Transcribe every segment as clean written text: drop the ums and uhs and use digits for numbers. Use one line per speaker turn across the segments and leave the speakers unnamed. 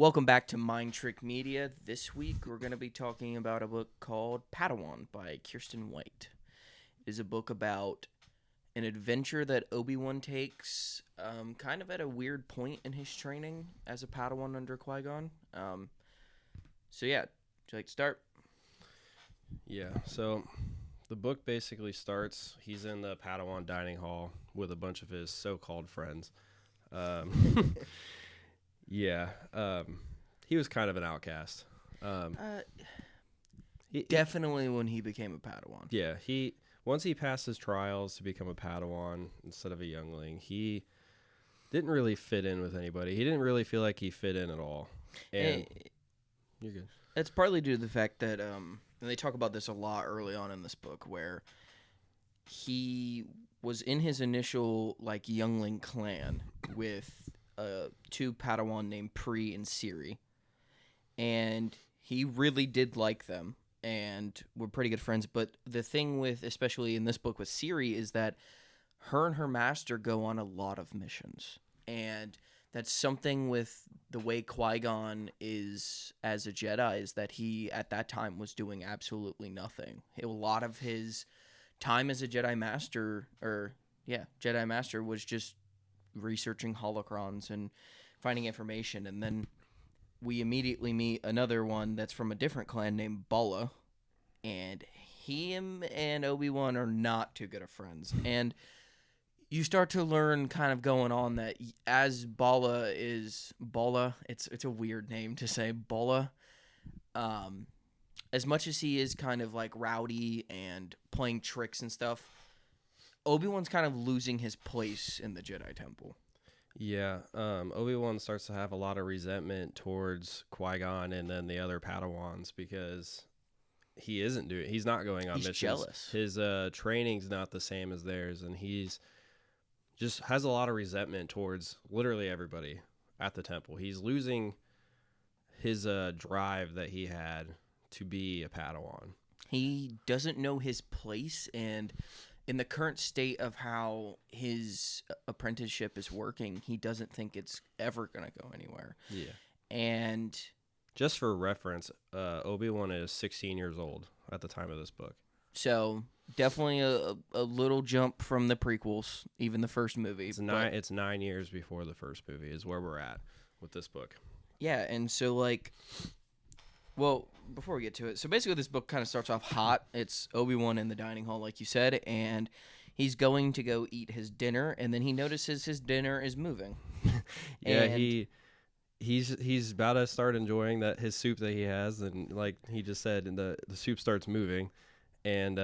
Welcome back to Mind Trick Media. This week we're going to be talking about a book called Padawan by Kierstin White. It is a book about an adventure that Obi-Wan takes kind of at a weird point in his training as a Padawan under Qui-Gon. Would you like to start?
Yeah, so the book basically starts, he's in the Padawan dining hall with a bunch of his so-called friends. He was kind of an outcast.
Definitely when he became a Padawan.
Yeah, once he passed his trials to become a Padawan instead of a youngling, he didn't really fit in with anybody. He didn't really feel like he fit in at all. And you're good.
It's partly due to the fact that, and they talk about this a lot early on in this book, where he was in his initial youngling clan with two Padawan named Pri and Siri, and he really did like them and were pretty good friends. But the thing with, especially in this book with Siri, is that her and her master go on a lot of missions, and that's something with the way Qui-Gon is as a Jedi, is that he at that time was doing absolutely nothing. A lot of his time as a Jedi Master was just researching holocrons and finding information. And then we immediately meet another one that's from a different clan named Bala, and him and Obi-Wan are not too good of friends. And you start to learn kind of going on that as Bala, it's a weird name to say, Bala, as much as he is kind of rowdy and playing tricks and stuff, Obi-Wan's kind of losing his place in the Jedi Temple.
Yeah, Obi-Wan starts to have a lot of resentment towards Qui-Gon and then the other Padawans because he's not going on missions.
He's jealous.
His training's not the same as theirs, and he's just has a lot of resentment towards literally everybody at the temple. He's losing his drive that he had to be a Padawan.
He doesn't know his place, and in the current state of how his apprenticeship is working, he doesn't think it's ever going to go anywhere.
Yeah.
And
just for reference, Obi-Wan is 16 years old at the time of this book.
So definitely a little jump from the prequels, even the first movie.
It's 9 years before the first movie is where we're at with this book.
Yeah, and so before we get to it, so basically this book kind of starts off hot. It's Obi-Wan in the dining hall, like you said, and he's going to go eat his dinner, and then he notices his dinner is moving.
Yeah, he's about to start enjoying his soup that he has, and like he just said, and the soup starts moving, and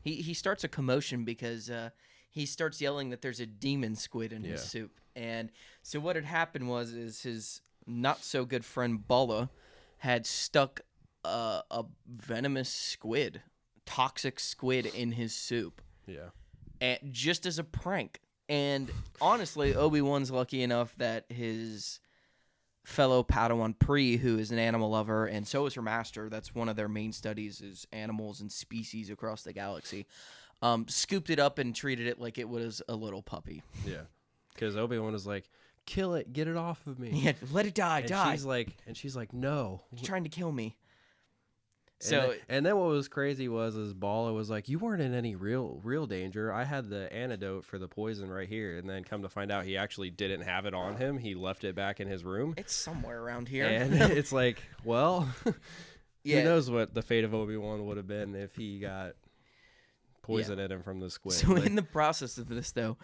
he starts a commotion because he starts yelling that there's a demon squid in his soup. And so what had happened is his not so good friend Bala had stuck a venomous squid, toxic squid in his soup.
Yeah.
And just as a prank. And honestly, Obi-Wan's lucky enough that his fellow Padawan Pri, who is an animal lover, and so is her master, that's one of their main studies, is animals and species across the galaxy, scooped it up and treated it like it was a little puppy.
Yeah. Because Obi-Wan is like, kill it, get it off of me.
Yeah, let it die, die.
She's like, no.
He's trying to kill me.
And then what was crazy is Bala was like, you weren't in any real danger. I had the antidote for the poison right here. And then come to find out he actually didn't have it on him. He left it back in his room.
It's somewhere around here.
And it's like, well, who knows what the fate of Obi-Wan would have been if he got poison in him from the squid.
So in the process of this, though,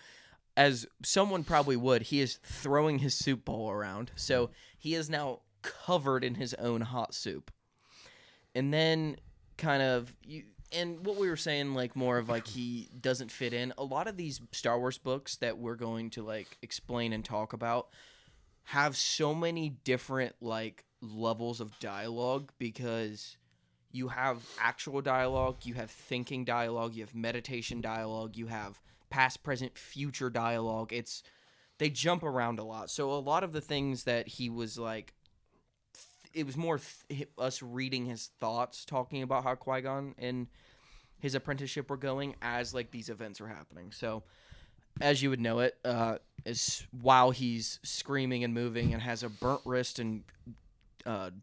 as someone probably would, he is throwing his soup bowl around. So he is now covered in his own hot soup. And then and what we were saying, more of he doesn't fit in. A lot of these Star Wars books that we're going to explain and talk about have so many different levels of dialogue, because you have actual dialogue, you have thinking dialogue, you have meditation dialogue, you have past, present, future dialogue. They jump around a lot. So a lot of the things that he was it was more us reading his thoughts, talking about how Qui-Gon and his apprenticeship were going as these events are happening. So as you would know it, is while he's screaming and moving and has a burnt wrist and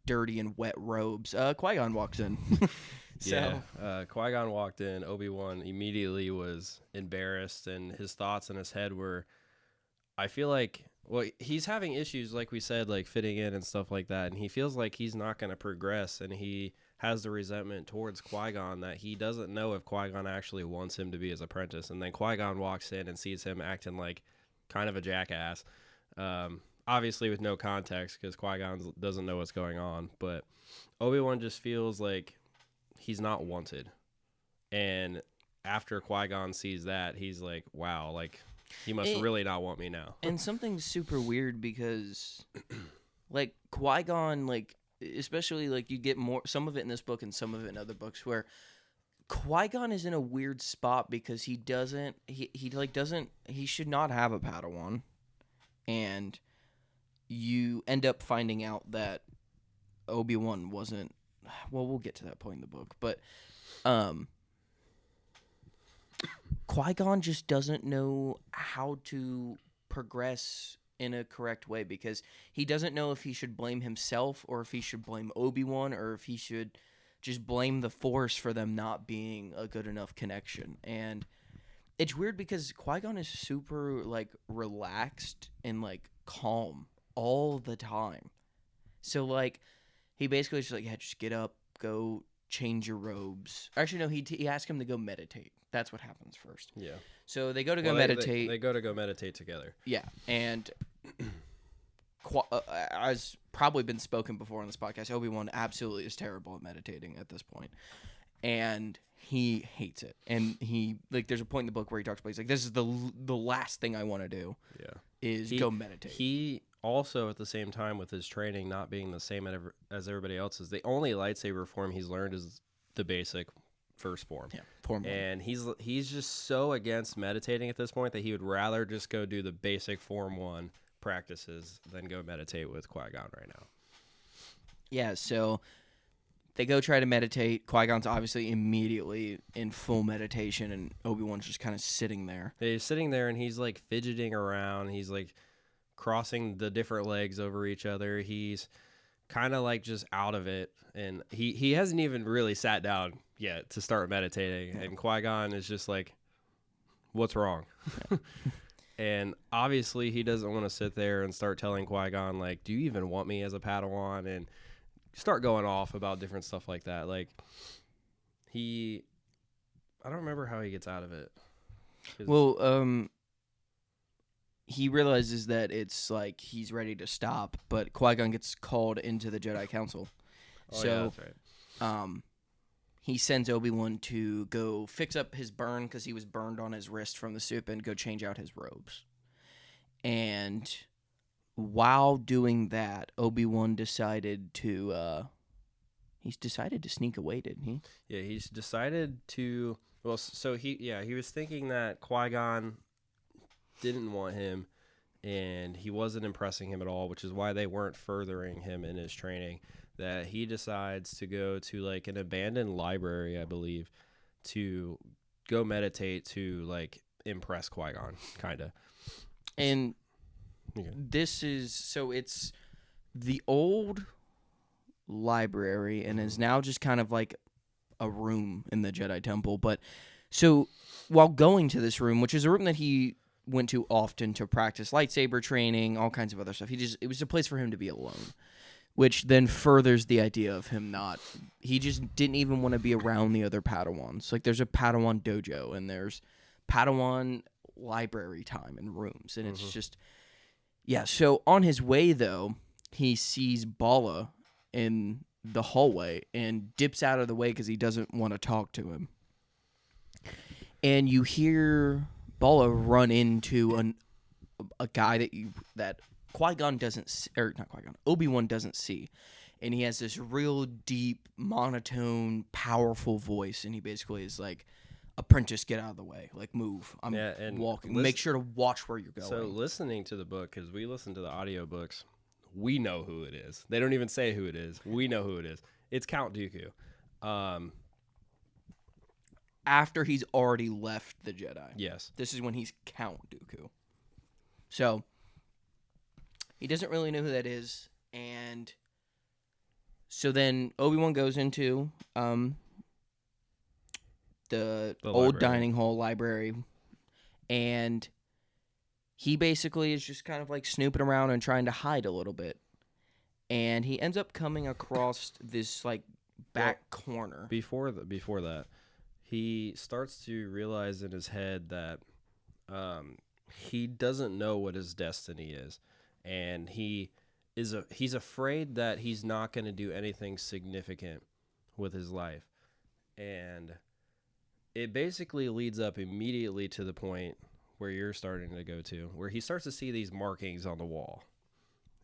dirty and wet robes, Qui-Gon walks in. So
Qui-Gon walked in. Obi-Wan immediately was embarrassed, and his thoughts in his head were, I feel like, well, he's having issues, like we said, like fitting in and stuff like that, and he feels like he's not going to progress, and he has the resentment towards Qui-Gon that he doesn't know if Qui-Gon actually wants him to be his apprentice. And then Qui-Gon walks in and sees him acting like kind of a jackass, obviously with no context because Qui-Gon doesn't know what's going on, but Obi-Wan just feels like he's not wanted. And after Qui-Gon sees that, he's like, wow, like, he must really not want me now.
And something super weird because, like, Qui-Gon, like, especially, like, you get more, some of it in this book and some of it in other books, where Qui-Gon is in a weird spot because he should not have a Padawan. And you end up finding out that Obi-Wan wasn't, well, we'll get to that point in the book, but Qui-Gon just doesn't know how to progress in a correct way because he doesn't know if he should blame himself or if he should blame Obi-Wan or if he should just blame the Force for them not being a good enough connection. And it's weird because Qui-Gon is super, like, relaxed and, like, calm all the time. So, like, he basically is just like, yeah, just get up, go change your robes. Actually, no, he asked him to go meditate. That's what happens first.
Yeah.
So they go to go meditate.
They go to go meditate together.
Yeah, and as probably been spoken before on this podcast, Obi-Wan absolutely is terrible at meditating at this point. And he hates it. And he, like, there's a point in the book where he talks about, he's like, this is the last thing I want to do.
Yeah.
Is go meditate.
He also, at the same time, with his training not being the same as everybody else's, the only lightsaber form he's learned is the basic first form.
Yeah, form 1.
And he's just so against meditating at this point that he would rather just go do the basic form 1 practices than go meditate with Qui-Gon right now.
Yeah, so they go try to meditate. Qui-Gon's obviously immediately in full meditation, and Obi-Wan's just kind of sitting there.
He's sitting there, and he's, like, fidgeting around. He's, like, crossing the different legs over each other. He's kind of, like, just out of it. And he hasn't even really sat down yet to start meditating. Yeah. And Qui-Gon is just like, what's wrong? Yeah. And obviously he doesn't want to sit there and start telling Qui-Gon, like, do you even want me as a Padawan? And start going off about different stuff like that. Like, I don't remember how he gets out of it.
Well, he realizes that it's like he's ready to stop, but Qui-Gon gets called into the Jedi Council.
Oh, so, yeah, that's right.
He sends Obi-Wan to go fix up his burn because he was burned on his wrist from the soup and go change out his robes. And while doing that, Obi-Wan decided to sneak away, didn't he?
Yeah, he's decided to. Well, so he was thinking that Qui-Gon didn't want him, and he wasn't impressing him at all, which is why they weren't furthering him in his training. That he decides to go to, like, an abandoned library, I believe, to go meditate to, like, impress Qui-Gon, kind of.
And this is, so it's the old library and is now just kind of like a room in the Jedi Temple. But so while going to this room, which is a room that he went to often to practice lightsaber training, all kinds of other stuff, it was a place for him to be alone. Which then furthers the idea of him he just didn't even want to be around the other Padawans. Like, there's a Padawan dojo, and there's Padawan library time and rooms, and it's just, yeah. So on his way, though, he sees Bala in the hallway and dips out of the way because he doesn't want to talk to him. And you hear Bala run into a guy that Qui-Gon doesn't, or not Qui-Gon, Obi-Wan doesn't see. And he has this real deep, monotone, powerful voice. And he basically is like, apprentice, get out of the way. Like, move. I'm walking. Make sure to watch where you're going.
So listening to the book, because we listen to the audiobooks, we know who it is. They don't even say who it is. We know who it is. It's Count Dooku.
after he's already left the Jedi.
Yes.
This is when he's Count Dooku. So he doesn't really know who that is, and so then Obi-Wan goes into the old
library.
dining hall library, and he basically is just kind of like snooping around and trying to hide a little bit. And he ends up coming across this like back corner.
Before that, he starts to realize in his head that he doesn't know what his destiny is, and he's afraid that he's not going to do anything significant with his life. And it basically leads up immediately to the point where you're starting to go to, where he starts to see these markings on the wall.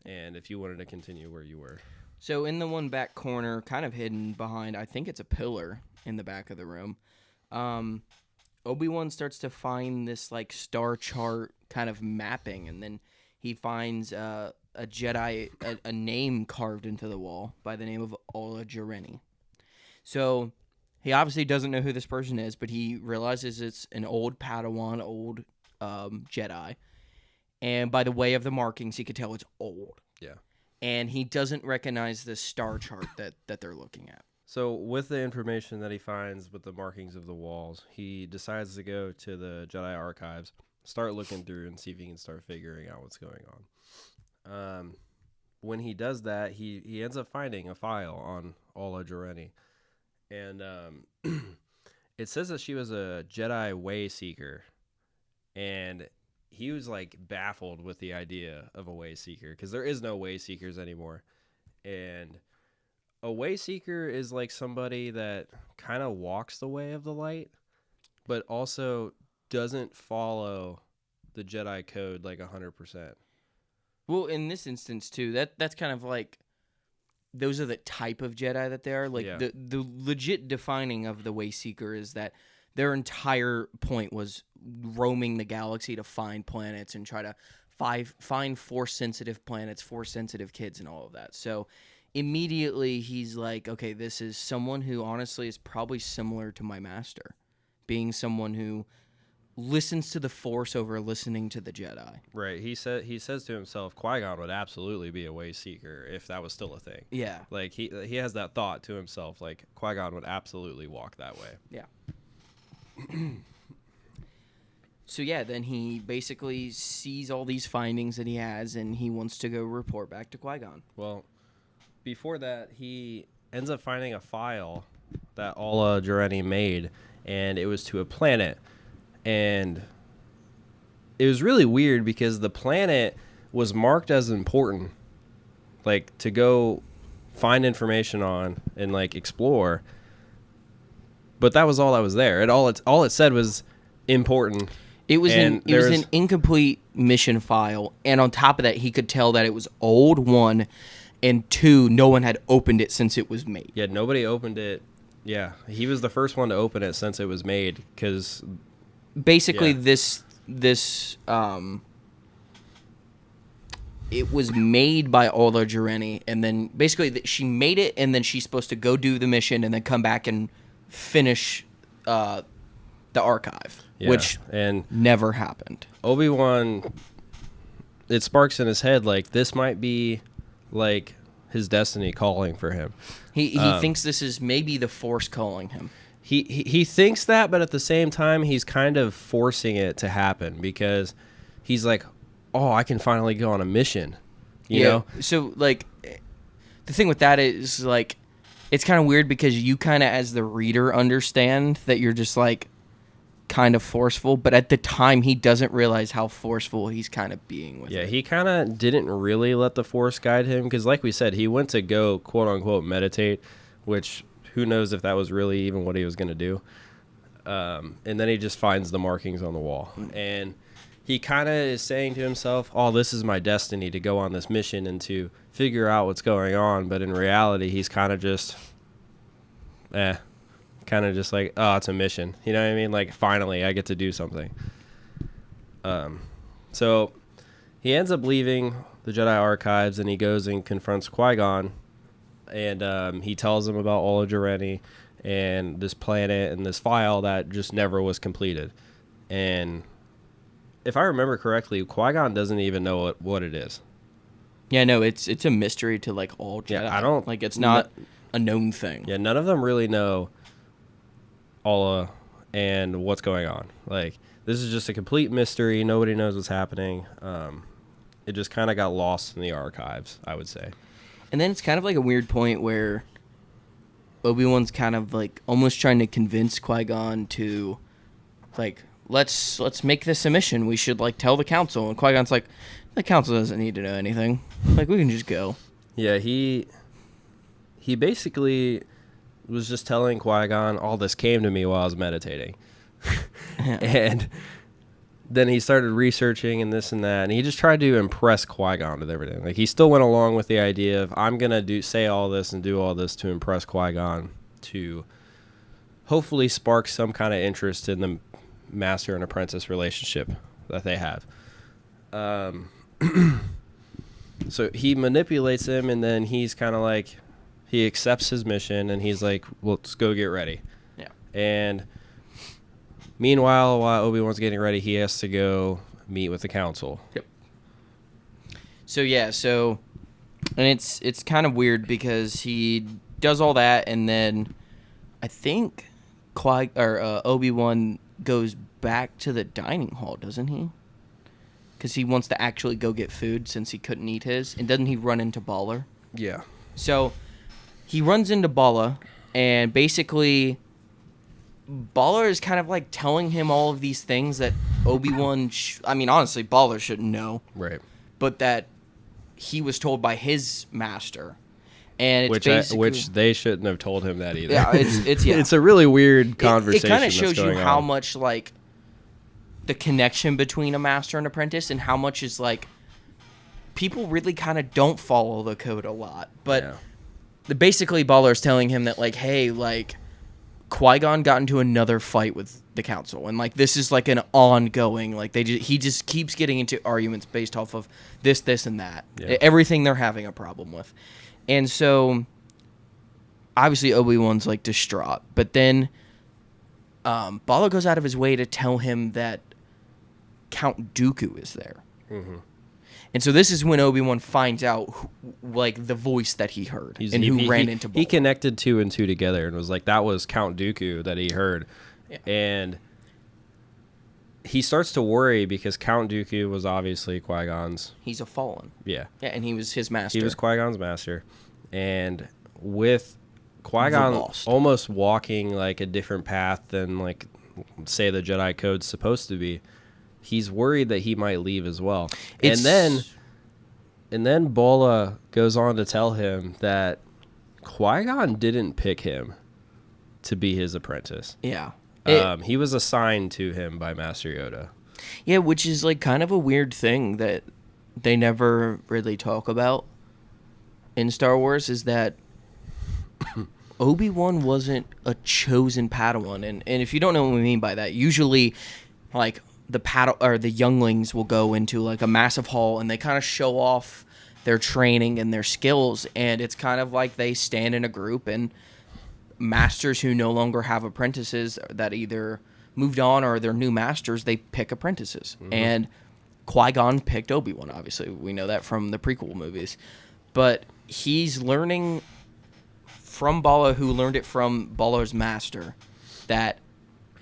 And if you wanted to continue where you were.
So in the one back corner, kind of hidden behind, I think it's a pillar in the back of the room, Obi-Wan starts to find this like star chart kind of mapping, and then he finds a Jedi, a name carved into the wall by the name of Ola Jareni. So he obviously doesn't know who this person is, but he realizes it's an old Padawan, old Jedi. And by the way of the markings, he could tell it's old.
Yeah.
And he doesn't recognize the star chart that they're looking at.
So with the information that he finds with the markings of the walls, he decides to go to the Jedi archives, start looking through and see if he can start figuring out what's going on. When he does that, he ends up finding a file on Ola Jareni. And it says that she was a Jedi way seeker. And he was like baffled with the idea of a way seeker, because there is no way seekers anymore. And a way seeker is like somebody that kind of walks the way of the light, but also doesn't follow the Jedi code like 100%.
Well, in this instance too, that's kind of like, those are the type of Jedi that they are. Like the legit defining of the way seeker is that their entire point was roaming the galaxy to find planets and try to find Force-sensitive planets, Force-sensitive kids, and all of that. So immediately he's like, okay, this is someone who honestly is probably similar to my master, being someone who listens to the Force over listening to the Jedi.
Right. He says to himself, Qui-Gon would absolutely be a way seeker if that was still a thing.
Yeah.
Like he has that thought to himself, like Qui-Gon would absolutely walk that way.
Yeah. So yeah, then he basically sees all these findings that he has, and he wants to go report back to Qui-Gon.
Well, before that, he ends up finding a file that Ola Jareni made, and it was to a planet. And it was really weird because the planet was marked as important, like to go find information on and like explore. But that was all that was there. All it said was important.
It was an incomplete mission file, and on top of that, he could tell that it was old, one, and two, no one had opened it since it was made.
Yeah, nobody opened it. Yeah, he was the first one to open it since it was made, because
basically this it was made by Ola Jareni, and then basically she made it, and then she's supposed to go do the mission and then come back and finish the archive, which never happened.
Obi-Wan, it sparks in his head like this might be like his destiny calling for him.
He thinks this is maybe the Force calling him.
He thinks that, but at the same time, he's kind of forcing it to happen because he's like, oh, I can finally go on a mission, you know?
So, like, the thing with that is, like, it's kind of weird because you kind of, as the reader, understand that you're just, like, kind of forceful, but at the time, he doesn't realize how forceful he's kind of being with it.
Yeah, he kind of didn't really let the Force guide him because, like we said, he went to go, quote-unquote, meditate, which who knows if that was really even what he was going to do. And then he just finds the markings on the wall. And he kind of is saying to himself, oh, this is my destiny to go on this mission and to figure out what's going on. But in reality, he's kind of just, like, oh, it's a mission. You know what I mean? Like, finally, I get to do something. So he ends up leaving the Jedi archives, and he goes and confronts Qui-Gon. And he tells him about Ola Jareni and this planet and this file that just never was completed. And if I remember correctly, Qui-Gon doesn't even know what it is.
Yeah, no, it's a mystery to like all Jedi.
Yeah, I don't
like it's not a known thing.
Yeah, none of them really know Alla and what's going on. Like, this is just a complete mystery. Nobody knows what's happening. It just kind of got lost in the archives, I would say.
And then it's kind of like a weird point where Obi-Wan's kind of like almost trying to convince Qui-Gon to like let's make this a mission. We should like tell the council. And Qui-Gon's like, the council doesn't need to know anything. Like, we can just go.
Yeah, he basically was just telling Qui-Gon, all this came to me while I was meditating.
Yeah.
And then he started researching and this and that, and he just tried to impress Qui-Gon with everything. Like, he still went along with the idea of, I'm going to say all this and do all this to impress Qui-Gon, to hopefully spark some kind of interest in the master and apprentice relationship that they have. So he manipulates him, and then he's kind of like, he accepts his mission, and he's like, well, let's go get ready.
Yeah.
And meanwhile, while Obi-Wan's getting ready, he has to go meet with the council.
Yep. So and it's kind of weird because he does all that, and then I think Obi-Wan goes back to the dining hall, doesn't he? Because he wants to actually go get food since he couldn't eat his. And doesn't he run into Baller?
Yeah.
So he runs into Baller, and basically Baller is kind of like telling him all of these things that Obi-Wan... honestly, Baller shouldn't know.
Right.
But that he was told by his master. And it's
which they shouldn't have told him that either.
Yeah, it's
It's a really weird conversation.
It kind of shows you how
on.
much, like, the connection between a master and apprentice, and how much is like people really kind of don't follow the code a lot. But basically Baller's telling him that, like, hey, like, Qui-Gon got into another fight with the council, and like this is like an ongoing, like he just keeps getting into arguments based off of this and that. Everything they're having a problem with. And so obviously Obi-Wan's like distraught, but then Baller goes out of his way to tell him that Count Dooku is there. Mm-hmm. And so this is when Obi-Wan finds out like the voice that he heard who ran into Baller.
He connected 2 and 2 together and was like, that was Count Dooku that he heard. Yeah. And he starts to worry because Count Dooku was obviously Qui-Gon's.
He's a fallen.
Yeah.
Yeah, and he was his master.
He was Qui-Gon's master. And with Qui-Gon almost walking like a different path than, like, say the Jedi Code's supposed to be, he's worried that he might leave as well. And then Bola goes on to tell him that Qui-Gon didn't pick him to be his apprentice.
Yeah.
He was assigned to him by Master Yoda.
Yeah, which is like kind of a weird thing that they never really talk about in Star Wars, is that Obi-Wan wasn't a chosen Padawan. And if you don't know what we mean by that, usually like the younglings will go into like a massive hall and they kind of show off their training and their skills, and it's kind of like they stand in a group, and masters who no longer have apprentices that either moved on or they're new masters, they pick apprentices. Mm-hmm. And Qui-Gon picked Obi-Wan, obviously. We know that from the prequel movies. But he's learning from Bala, who learned it from Bala's master, that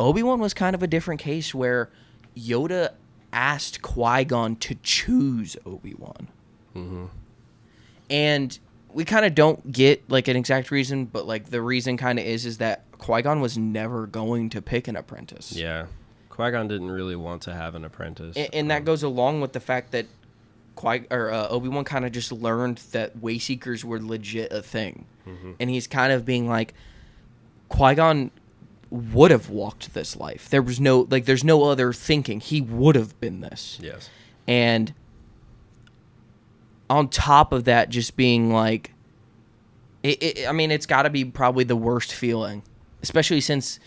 Obi-Wan was kind of a different case where Yoda asked Qui-Gon to choose Obi-Wan. Mm-hmm. And we kind of don't get like an exact reason, but like the reason kind of is that Qui-Gon was never going to pick an apprentice.
Yeah. Qui-Gon didn't really want to have an apprentice.
And that goes along with the fact that Obi-Wan kind of just learned that Wayseekers were legit a thing. Mm-hmm. And he's kind of being like, Qui-Gon would have walked this life. There's no other thinking. He would have been this.
Yes.
And on top of that, just being like, it's got to be probably the worst feeling, especially since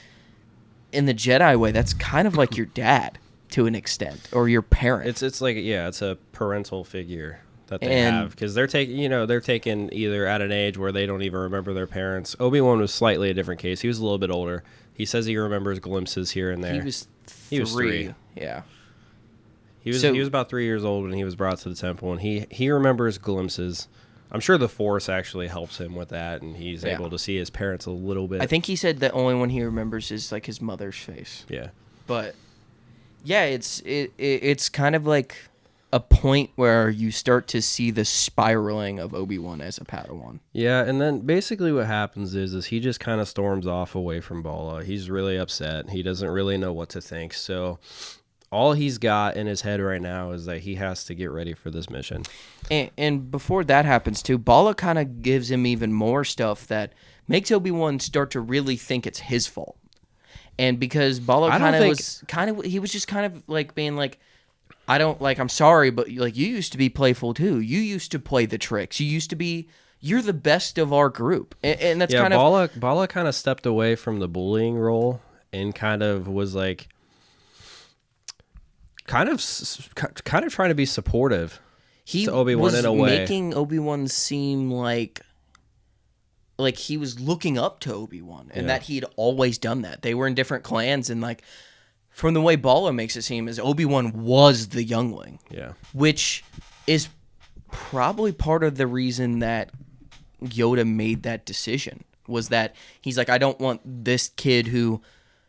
in the Jedi way, that's kind of like your dad to an extent, or your parent.
It's like, yeah, it's a parental figure that they have, because they're taken either at an age where they don't even remember their parents. Obi-Wan was slightly a different case. He was a little bit older. He says he remembers glimpses here and there.
He was 3. Yeah.
He was about 3 years old when he was brought to the temple, and he remembers glimpses. I'm sure the Force actually helps him with that, and he's able to see his parents a little bit.
I think he said the only one he remembers is like his mother's face.
Yeah.
But yeah, it's kind of like a point where you start to see the spiraling of Obi-Wan as a Padawan.
Yeah, and then basically what happens is he just kind of storms off away from Bala. He's really upset. He doesn't really know what to think. So all he's got in his head right now is that he has to get ready for this mission.
And before that happens too, Bala kind of gives him even more stuff that makes Obi-Wan start to really think it's his fault. And because Bala he was just kind of like being like, I'm sorry, but like you used to be playful too. You used to play the tricks. You're the best of our group. And that's kind of
Bala kind of stepped away from the bullying role and kind of was like kind of trying to be supportive to Obi-Wan in a way.
Making Obi-Wan seem like he was looking up to Obi-Wan and that he'd always done that. They were in different clans, and like from the way Bala makes it seem is Obi-Wan was the youngling.
Yeah.
Which is probably part of the reason that Yoda made that decision, was that he's like, I don't want this kid who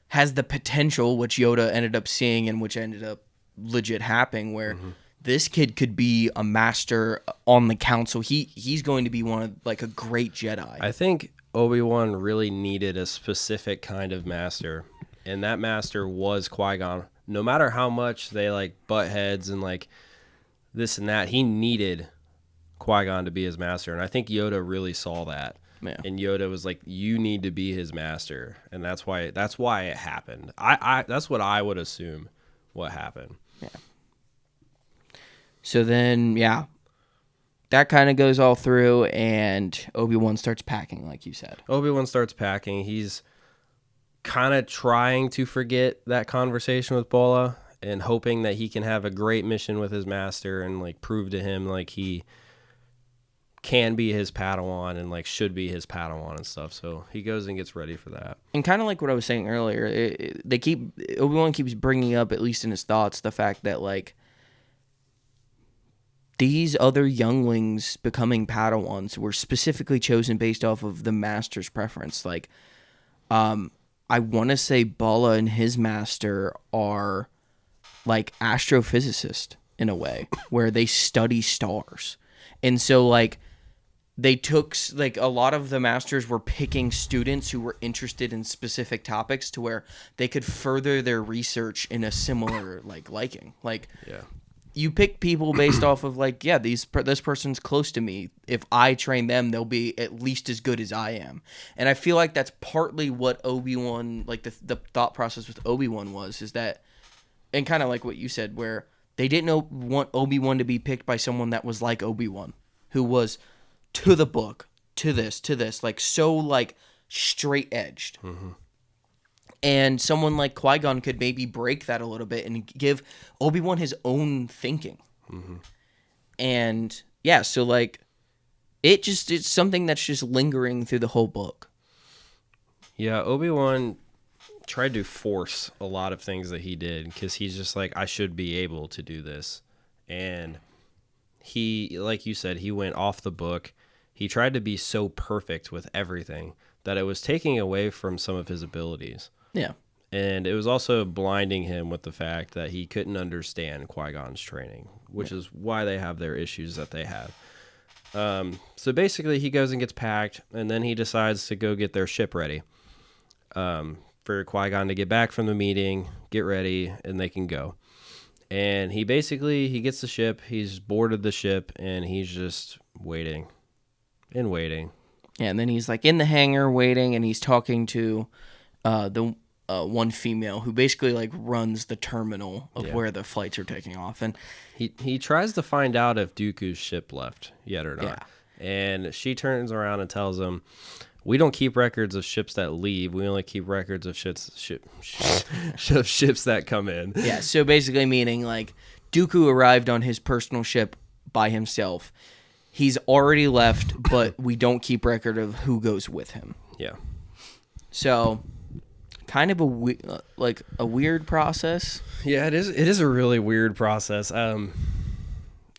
has the potential, which Yoda ended up seeing and which ended up legit happening, where this kid could be a master on the council. He's going to be one of like a great Jedi.
I think Obi-Wan really needed a specific kind of master, and that master was Qui-Gon. No matter how much they like butt heads and like this and that, he needed Qui-Gon to be his master, and I think Yoda really saw that.
Yeah.
And Yoda was like, "You need to be his master," and that's why it happened. I that's what I would assume what happened.
Yeah. So then, that kind of goes all through, and Obi-Wan starts packing, like you said.
Obi-Wan starts packing. He's kind of trying to forget that conversation with Bala and hoping that he can have a great mission with his master and like prove to him like he can be his Padawan and like should be his Padawan and stuff. So he goes and gets ready for that. And
kind of like what I was saying earlier, Obi-Wan keeps bringing up, at least in his thoughts, the fact that like these other younglings becoming Padawans were specifically chosen based off of the master's preference. Like, I want to say Bala and his master are like astrophysicists in a way, where they study stars. And so like they took like a lot of the masters were picking students who were interested in specific topics to where they could further their research in a similar like liking. Like, you pick people based off of like, this person's close to me. If I train them, they'll be at least as good as I am. And I feel like that's partly what Obi-Wan, like the thought process with Obi-Wan is that, and kind of like what you said, where they didn't want Obi-Wan to be picked by someone that was like Obi-Wan, who was to the book, to this, like so like straight edged. And someone like Qui-Gon could maybe break that a little bit and give Obi-Wan his own thinking. And so like it's something that's just lingering through the whole book.
Yeah, Obi-Wan tried to force a lot of things that he did because he's just like, I should be able to do this. And he, like you said, he went off the book. He tried to be so perfect with everything that it was taking away from some of his abilities.
Yeah.
And it was also blinding him with the fact that he couldn't understand Qui-Gon's training, which is why they have their issues that they have. So basically, he goes and gets packed, and then he decides to go get their ship ready for Qui-Gon to get back from the meeting, get ready, and they can go. And he gets the ship, he's boarded the ship, and he's just waiting and waiting.
Yeah, and then he's like in the hangar waiting, and he's talking to the one female who basically like runs the terminal of where the flights are taking off. And
he tries to find out if Dooku's ship left yet or not. Yeah. And she turns around and tells him, we don't keep records of ships that leave. We only keep records of ships that come in.
Yeah, so basically meaning like Dooku arrived on his personal ship by himself. He's already left, but we don't keep record of who goes with him.
Yeah.
So, kind of a weird process.
Yeah, it is. It is a really weird process. I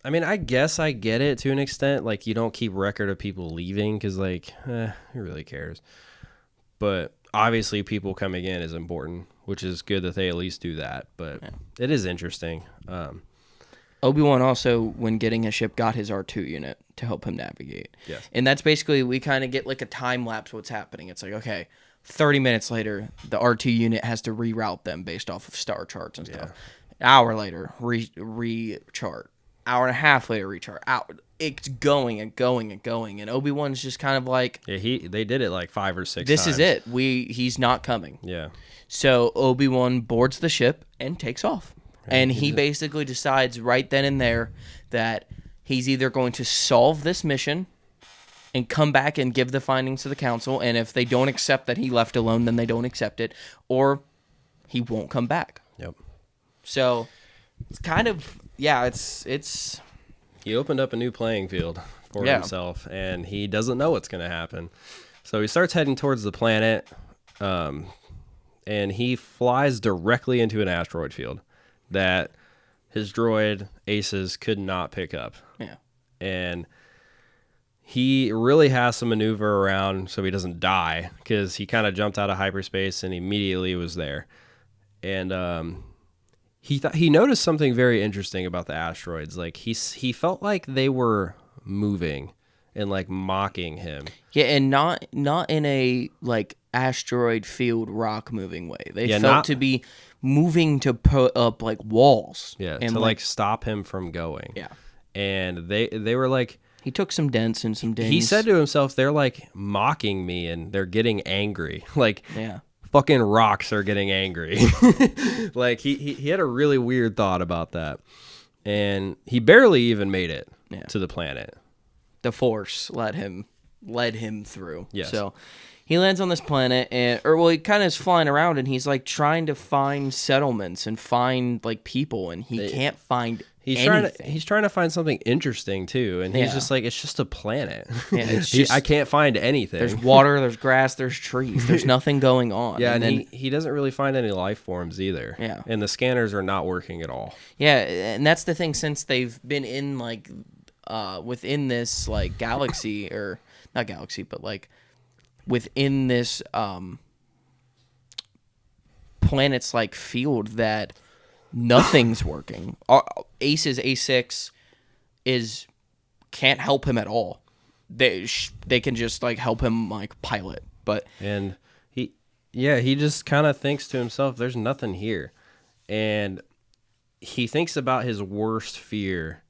mean, I guess I get it to an extent. Like, you don't keep record of people leaving because, like, who really cares? But obviously, people coming in is important, which is good that they at least do that. But it is interesting.
Obi-Wan also, when getting a ship, got his R2 unit to help him navigate.
Yes.
And that's basically, we kind of get like a time lapse what's happening. It's like, okay, 30 minutes later, the R2 unit has to reroute them based off of star charts and stuff. Hour later, rechart. Hour and a half later, rechart. It's going and going and going. And Obi-Wan's just kind of like...
Yeah, they did it like 5 or 6 times.
This is it. He's not coming.
Yeah.
So Obi-Wan boards the ship and takes off. And he basically decides right then and there that he's either going to solve this mission and come back and give the findings to the council, and if they don't accept that he left alone, then they don't accept it, or he won't come back.
Yep.
So it's kind of, it's
He opened up a new playing field for himself, and he doesn't know what's going to happen. So he starts heading towards the planet, and he flies directly into an asteroid field that his droid Aces could not pick up.
Yeah.
And he really has to maneuver around so he doesn't die, because he kind of jumped out of hyperspace and immediately was there. And he noticed something very interesting about the asteroids. Like he felt like they were moving and like mocking him.
Yeah, and not in a like asteroid field rock moving way. They felt to be moving to put up like walls.
Yeah,
and
to like stop him from going.
Yeah.
And they were like,
he took some dents and some dings.
He said to himself, they're like mocking me and they're getting angry. Like,
yeah.
Fucking rocks are getting angry. Like he had a really weird thought about that. And he barely even made it to the planet.
The Force led him through.
Yes.
So he lands on this planet, he kind of is flying around, and he's like trying to find settlements and find like people, and he can't find anything.
He's trying to find something interesting too, and he's just like, it's just a planet.
Yeah, it's
I can't find anything.
There's water, there's grass, there's trees. There's nothing going on.
Yeah, and then he doesn't really find any life forms either.
Yeah.
And the scanners are not working at all.
Yeah, and that's the thing, since they've been in like within this like galaxy, or not galaxy, but like within this planet's like field, that nothing's working. Ace's A6 can't help him at all. They can just like help him like pilot, but
he just kind of thinks to himself, there's nothing here. And he thinks about his worst fear,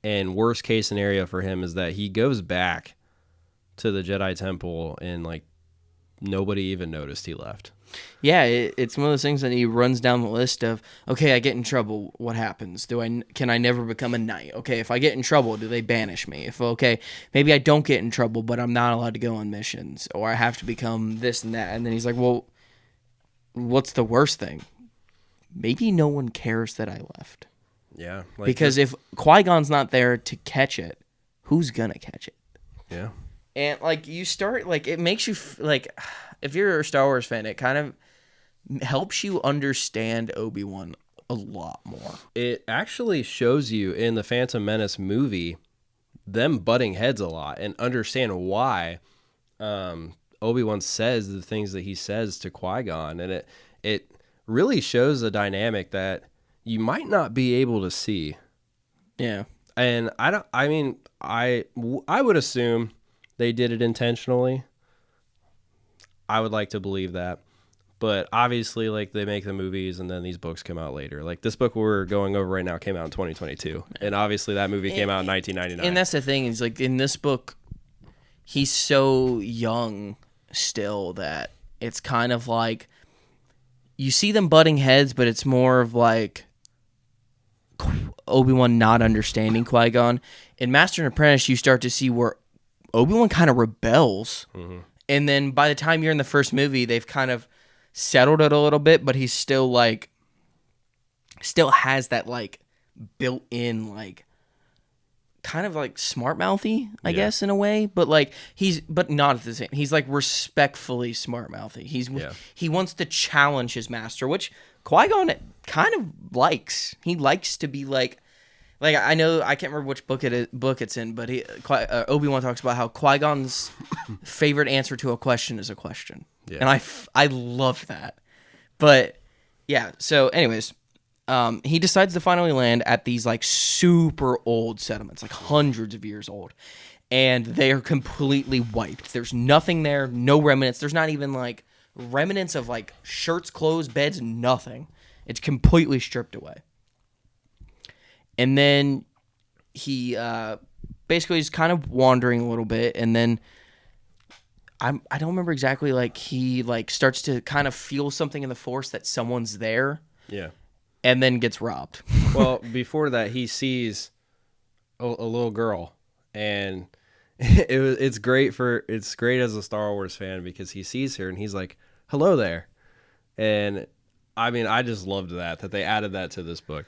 and worst case scenario for him is that he goes back to the Jedi Temple and like nobody even noticed he left.
Yeah, it's one of those things that he runs down the list of, okay, I get in trouble, what happens? Can I never become a knight? Okay, if I get in trouble, do they banish me? Maybe I don't get in trouble, but I'm not allowed to go on missions, or I have to become this and that. And then he's like, well, what's the worst thing? Maybe no one cares that I left.
Yeah.
Because if Qui-Gon's not there to catch it, who's gonna catch it?
Yeah.
And like you start, like it makes you like, if you're a Star Wars fan, it kind of helps you understand Obi-Wan a lot more.
It actually shows you in the Phantom Menace movie them butting heads a lot, and understand why Obi-Wan says the things that he says to Qui-Gon, and it really shows a dynamic that you might not be able to see.
Yeah.
And I would assume they did it intentionally. I would like to believe that. But obviously, like, they make the movies and then these books come out later. Like, this book we're going over right now came out in 2022. And obviously that movie came out in 1999.
And that's the thing, is like in this book, he's so young still that it's kind of like you see them butting heads, but it's more of like Obi-Wan not understanding Qui-Gon. In Master and Apprentice, you start to see where Obi-Wan kind of rebels. Mm-hmm. And then by the time you're in the first movie, they've kind of settled it a little bit, but he's still has that like built-in like kind of like smart mouthy, I guess, in a way, but like but not at the same. He's like respectfully smart mouthy. He wants to challenge his master, which Qui-Gon kind of likes. He likes to be like I know I can't remember which book it's in, but Obi-Wan talks about how Qui-Gon's favorite answer to a question is a question, and I love that. But yeah, so anyways. He decides to finally land at these like super old settlements, like hundreds of years old, and they are completely wiped. There's nothing there, no remnants. There's not even like remnants of like shirts, clothes, beds, nothing. It's completely stripped away. And then he basically is kind of wandering a little bit, and then I don't remember exactly. Like he like starts to kind of feel something in the Force that someone's there. Yeah. And then gets robbed.
Well, before that, he sees a little girl, and it's great as a Star Wars fan because he sees her and he's like, "Hello there," and I mean, I just loved that they added that to this book,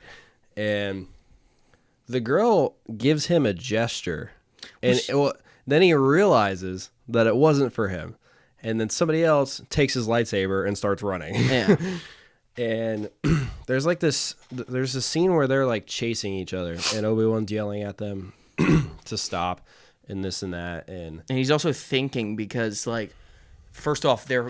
and the girl gives him a gesture, and then he realizes that it wasn't for him, and then somebody else takes his lightsaber and starts running. Yeah. And there's a scene where they're like chasing each other and Obi-Wan's yelling at them to stop and this and that. And
he's also thinking because like, first off, they're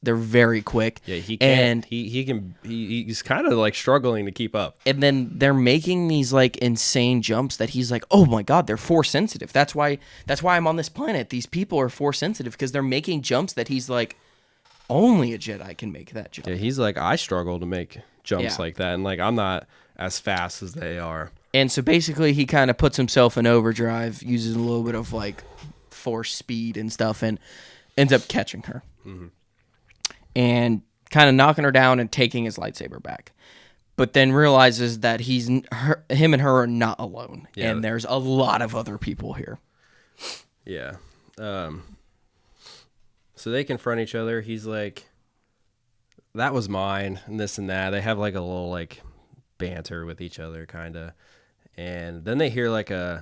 very quick.
Yeah, he can. He's kind of like struggling to keep up.
And then they're making these like insane jumps that he's like, oh my God, they're Force sensitive. That's why I'm on this planet. These people are Force sensitive because they're making jumps that he's like, only a Jedi can make that jump.
Yeah, he's like, I struggle to make jumps like that, and like I'm not as fast as they are.
And so basically, he kind of puts himself in overdrive, uses a little bit of like Force speed and stuff, and ends up catching her, and kind of knocking her down and taking his lightsaber back. But then realizes that him and her are not alone, and there's a lot of other people here.
Yeah. So they confront each other. He's like, that was mine, and this and that. They have like a little like banter with each other, kind of. And then they hear like an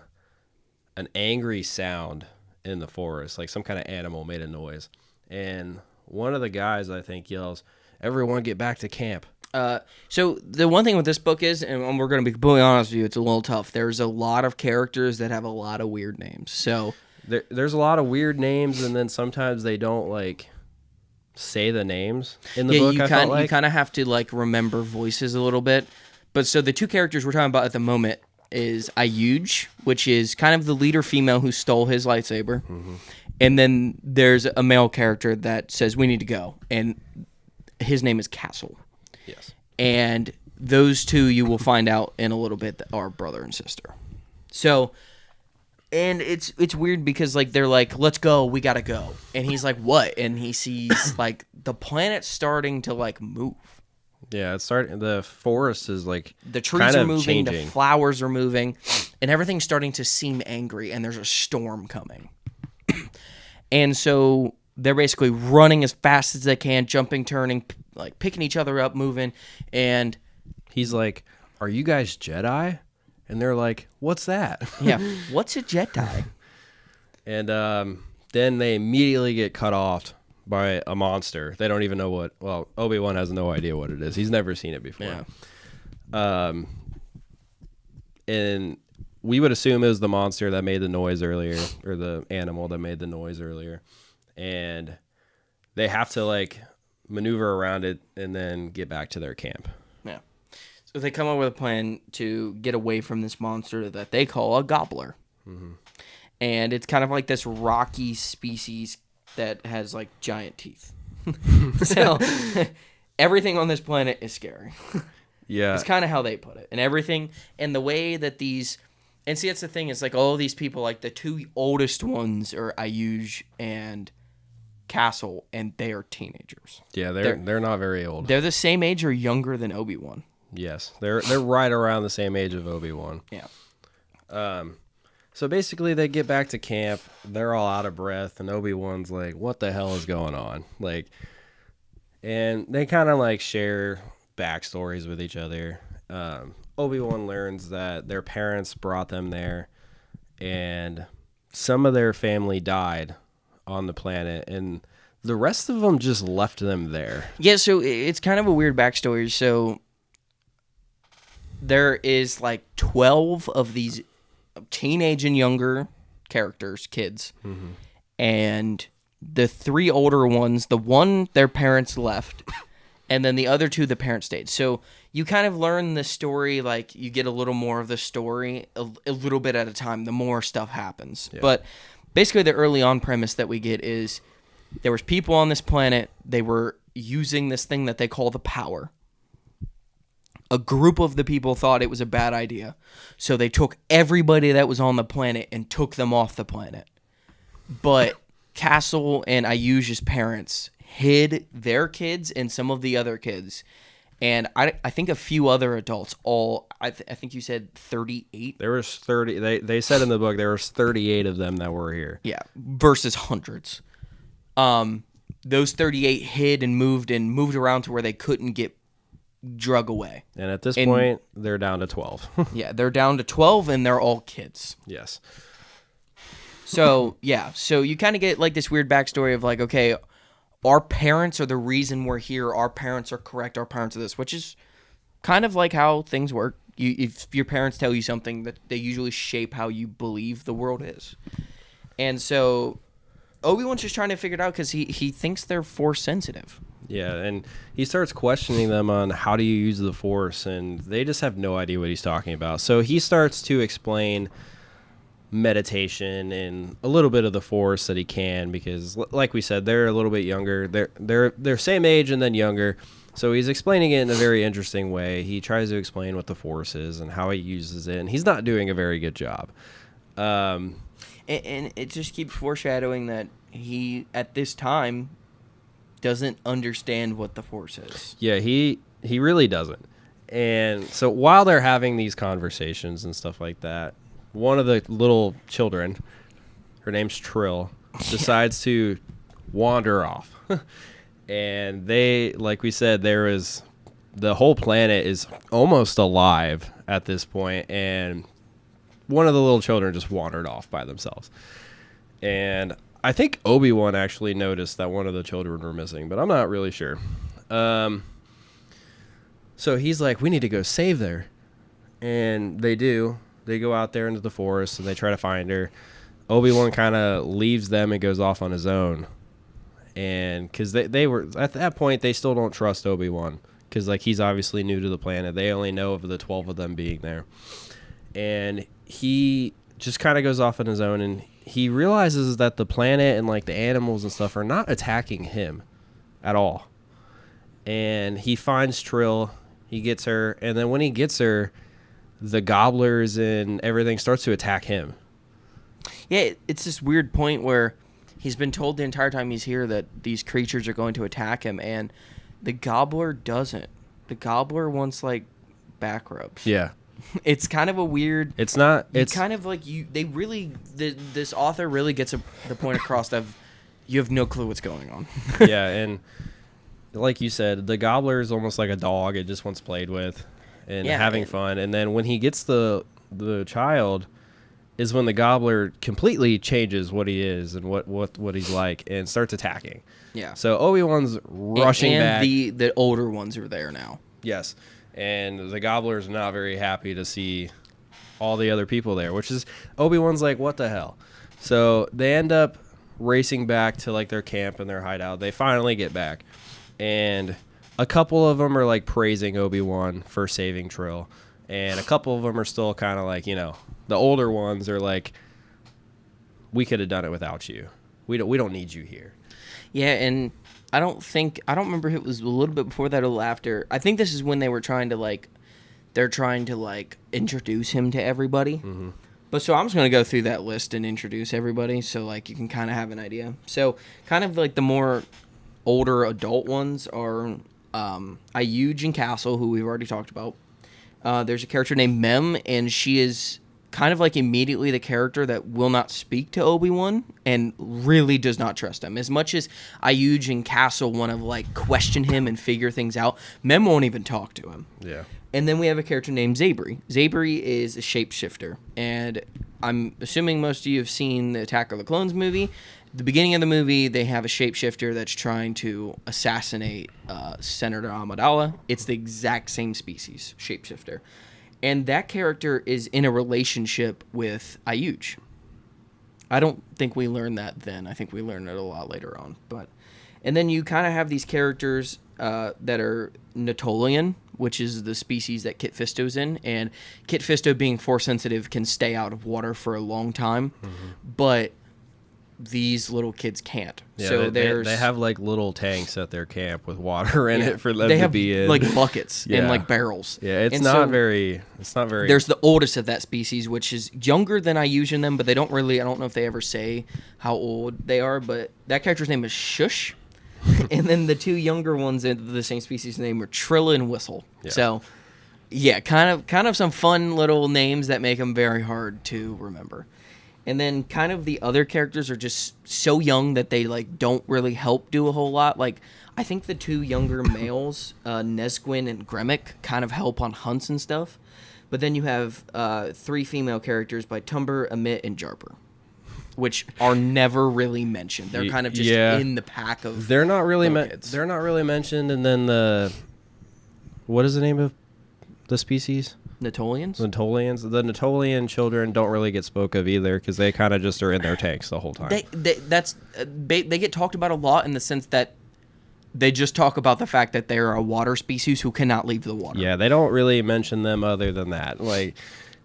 angry sound in the forest, like some kind of animal made a noise. And one of the guys, I think, yells, "Everyone get back to camp."
So the one thing with this book is, and we're going to be completely honest with you, it's a little tough. There's a lot of characters that have a lot of weird names. So
there's a lot of weird names, and then sometimes they don't like say the names in the book.
You kind of have to like remember voices a little bit. But so the two characters we're talking about at the moment is Ayuj, which is kind of the leader female who stole his lightsaber, and then there's a male character that says we need to go, and his name is Castle.
Yes,
and those two you will find out in a little bit that are brother and sister. So. And it's weird because like they're like, let's go, we gotta go, and he's like, what? And he sees like the planet starting to like move.
Yeah, it's starting. The forest is like
the trees are moving,
changing.
The flowers are moving, and everything's starting to seem angry. And there's a storm coming, and so they're basically running as fast as they can, jumping, turning, like picking each other up, moving. And
he's like, "Are you guys Jedi?" And they're like, "What's that?"
Yeah, what's a Jedi?
And then they immediately get cut off by a monster. They don't even know what. Well, Obi-Wan has no idea what it is. He's never seen it before. Yeah. And we would assume it was the monster that made the noise earlier, or the animal that made the noise earlier. And they have to like maneuver around it and then get back to their camp.
Yeah. So they come up with a plan to get away from this monster that they call a gobbler. And it's kind of like this rocky species that has like giant teeth. So everything on this planet is scary.
Yeah.
It's kind of how they put it. And everything, and the way that these, and see, that's the thing, is like all these people, like the two oldest ones are Ayuj and Castle, and they are teenagers.
Yeah, they're not very old.
They're the same age or younger than Obi-Wan.
Yes, they're right around the same age of Obi-Wan.
Yeah.
So basically, they get back to camp. They're all out of breath, and Obi-Wan's like, "What the hell is going on?" Like, and they kind of like share backstories with each other. Obi-Wan learns that their parents brought them there and some of their family died on the planet, and the rest of them just left them there.
Yeah, so it's kind of a weird backstory. So there is like 12 of these teenage and younger characters, kids, and the 3 older ones, the one their parents left, and then the other 2 the parents stayed. So you kind of learn the story, like you get a little more of the story a little bit at a time, the more stuff happens. Yeah. But basically the early on premise that we get is there was people on this planet, they were using this thing that they call the power. A group of the people thought it was a bad idea, so they took everybody that was on the planet and took them off the planet. But Castle and Ayuja's parents hid their kids and some of the other kids, and I think a few other adults. I think you said 38.
There was 30. They said in the book there was 38 of them that were here.
Yeah, versus hundreds. Those 38 hid and moved around to where they couldn't get drug away.
And at this point, they're down to 12.
Yeah, they're down to 12, and they're all kids.
Yes.
So, yeah. So you kind of get like this weird backstory of like, okay, our parents are the reason we're here. Our parents are correct. Our parents are this, which is kind of like how things work. If your parents tell you something, that they usually shape how you believe the world is. And so Obi-Wan's just trying to figure it out because he thinks they're Force sensitive.
Yeah, and he starts questioning them on how do you use the Force, and they just have no idea what he's talking about. So he starts to explain meditation and a little bit of the Force that he can, because like we said, they're a little bit younger. They're same age and then younger. So he's explaining it in a very interesting way. He tries to explain what the Force is and how he uses it, and he's not doing a very good job.
And it just keeps foreshadowing that he, at this time, doesn't understand what the Force is.
Yeah, he really doesn't. And so while they're having these conversations and stuff like that, one of the little children, her name's Trill, decides to wander off. And they, like we said, the whole planet is almost alive at this point, and one of the little children just wandered off by themselves. And I think Obi-Wan actually noticed that one of the children were missing, but I'm not really sure. So he's like, we need to go save her. And they do. They go out there into the forest, and they try to find her. Obi-Wan kind of leaves them and goes off on his own. And because they were, at that point, they still don't trust Obi-Wan. Because, like, he's obviously new to the planet. They only know of the 12 of them being there. And he just kind of goes off on his own, and he realizes that the planet and like the animals and stuff are not attacking him at all. And he finds Trill, he gets her, and then when he gets her, the gobblers and everything starts to attack him.
Yeah, it's this weird point where he's been told the entire time he's here that these creatures are going to attack him, and the gobbler doesn't. The gobbler wants like back rubs.
Yeah.
It's kind of a weird.
It's not. It's
kind of like you. They really. This author really gets the point across that you have no clue what's going on.
Yeah, and like you said, the gobbler is almost like a dog. It just wants played with and having fun. And then when he gets the child, is when the gobbler completely changes what he is and what he's like and starts attacking.
Yeah.
So Obi-Wan's rushing back.
And the older ones are there now.
Yes. And the gobbler's not very happy to see all the other people there, which is Obi-Wan's like, what the hell? So they end up racing back to like their camp and their hideout. They finally get back. And a couple of them are like praising Obi-Wan for saving Trill. And a couple of them are still kind of like, the older ones are like, we could have done it without you. We don't need you here.
Yeah, and I don't remember if it was a little bit before that or after. I think this is when they were trying to introduce him to everybody. Mm-hmm. But so I'm just going to go through that list and introduce everybody so like you can kind of have an idea. So kind of like the more older adult ones are Ayuj and Castle, who we've already talked about. There's a character named Mem, and she is kind of like immediately the character that will not speak to Obi-Wan and really does not trust him. As much as Ayuj and Castle want to like question him and figure things out, Mem won't even talk to him.
Yeah.
And then we have a character named Zabri. Zabri is a shapeshifter, and I'm assuming most of you have seen the Attack of the Clones movie. At the beginning of the movie, they have a shapeshifter that's trying to assassinate Senator Amidala. It's the exact same species, shapeshifter. And that character is in a relationship with Ayuj. I don't think we learned that then. I think we learned it a lot later on. And then you kind of have these characters that are Natolian, which is the species that Kit Fisto's in. And Kit Fisto, being force sensitive, can stay out of water for a long time. Mm-hmm. But these little kids can't.
Yeah,
so
they have like little tanks at their camp with water in it for them to be in.
Like buckets and like barrels.
Yeah, it's not very.
There's the oldest of that species, which is younger than I use in them, but they don't really. I don't know if they ever say how old they are. But that character's name is Shush, and then the two younger ones in the same species name are Trilla and Whistle. Yeah. So, yeah, kind of some fun little names that make them very hard to remember. And then kind of the other characters are just so young that they like don't really help do a whole lot. Like I think the two younger males, Nesquin and Gremick, kind of help on hunts and stuff. But then you have 3 female characters by Tumber, Amit, and Jarper, which are never really mentioned. They're kind of just in the pack of.
They're not really they're not really mentioned. And then what is the name of the species?
Natolians?
Natolians. The Natolian children don't really get spoke of either because they kind of just are in their tanks the whole time.
They get talked about a lot in the sense that they just talk about the fact that they're a water species who cannot leave the water.
Yeah, they don't really mention them other than that. Like,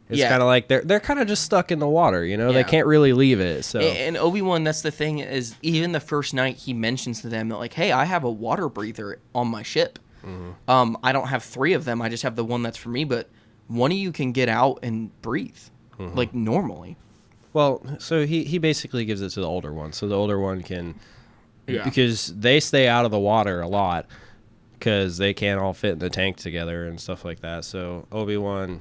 it's kind of like they're kind of just stuck in the water, you know? Yeah. They can't really leave it. So. And
Obi-Wan, that's the thing, is even the first night he mentions to them that, like, hey, I have a water breather on my ship. Mm-hmm. I don't have 3 of them. I just have the one that's for me, but one of you can get out and breathe, like normally.
Well, so he basically gives it to the older one. So the older one can, because they stay out of the water a lot because they can't all fit in the tank together and stuff like that. So Obi-Wan,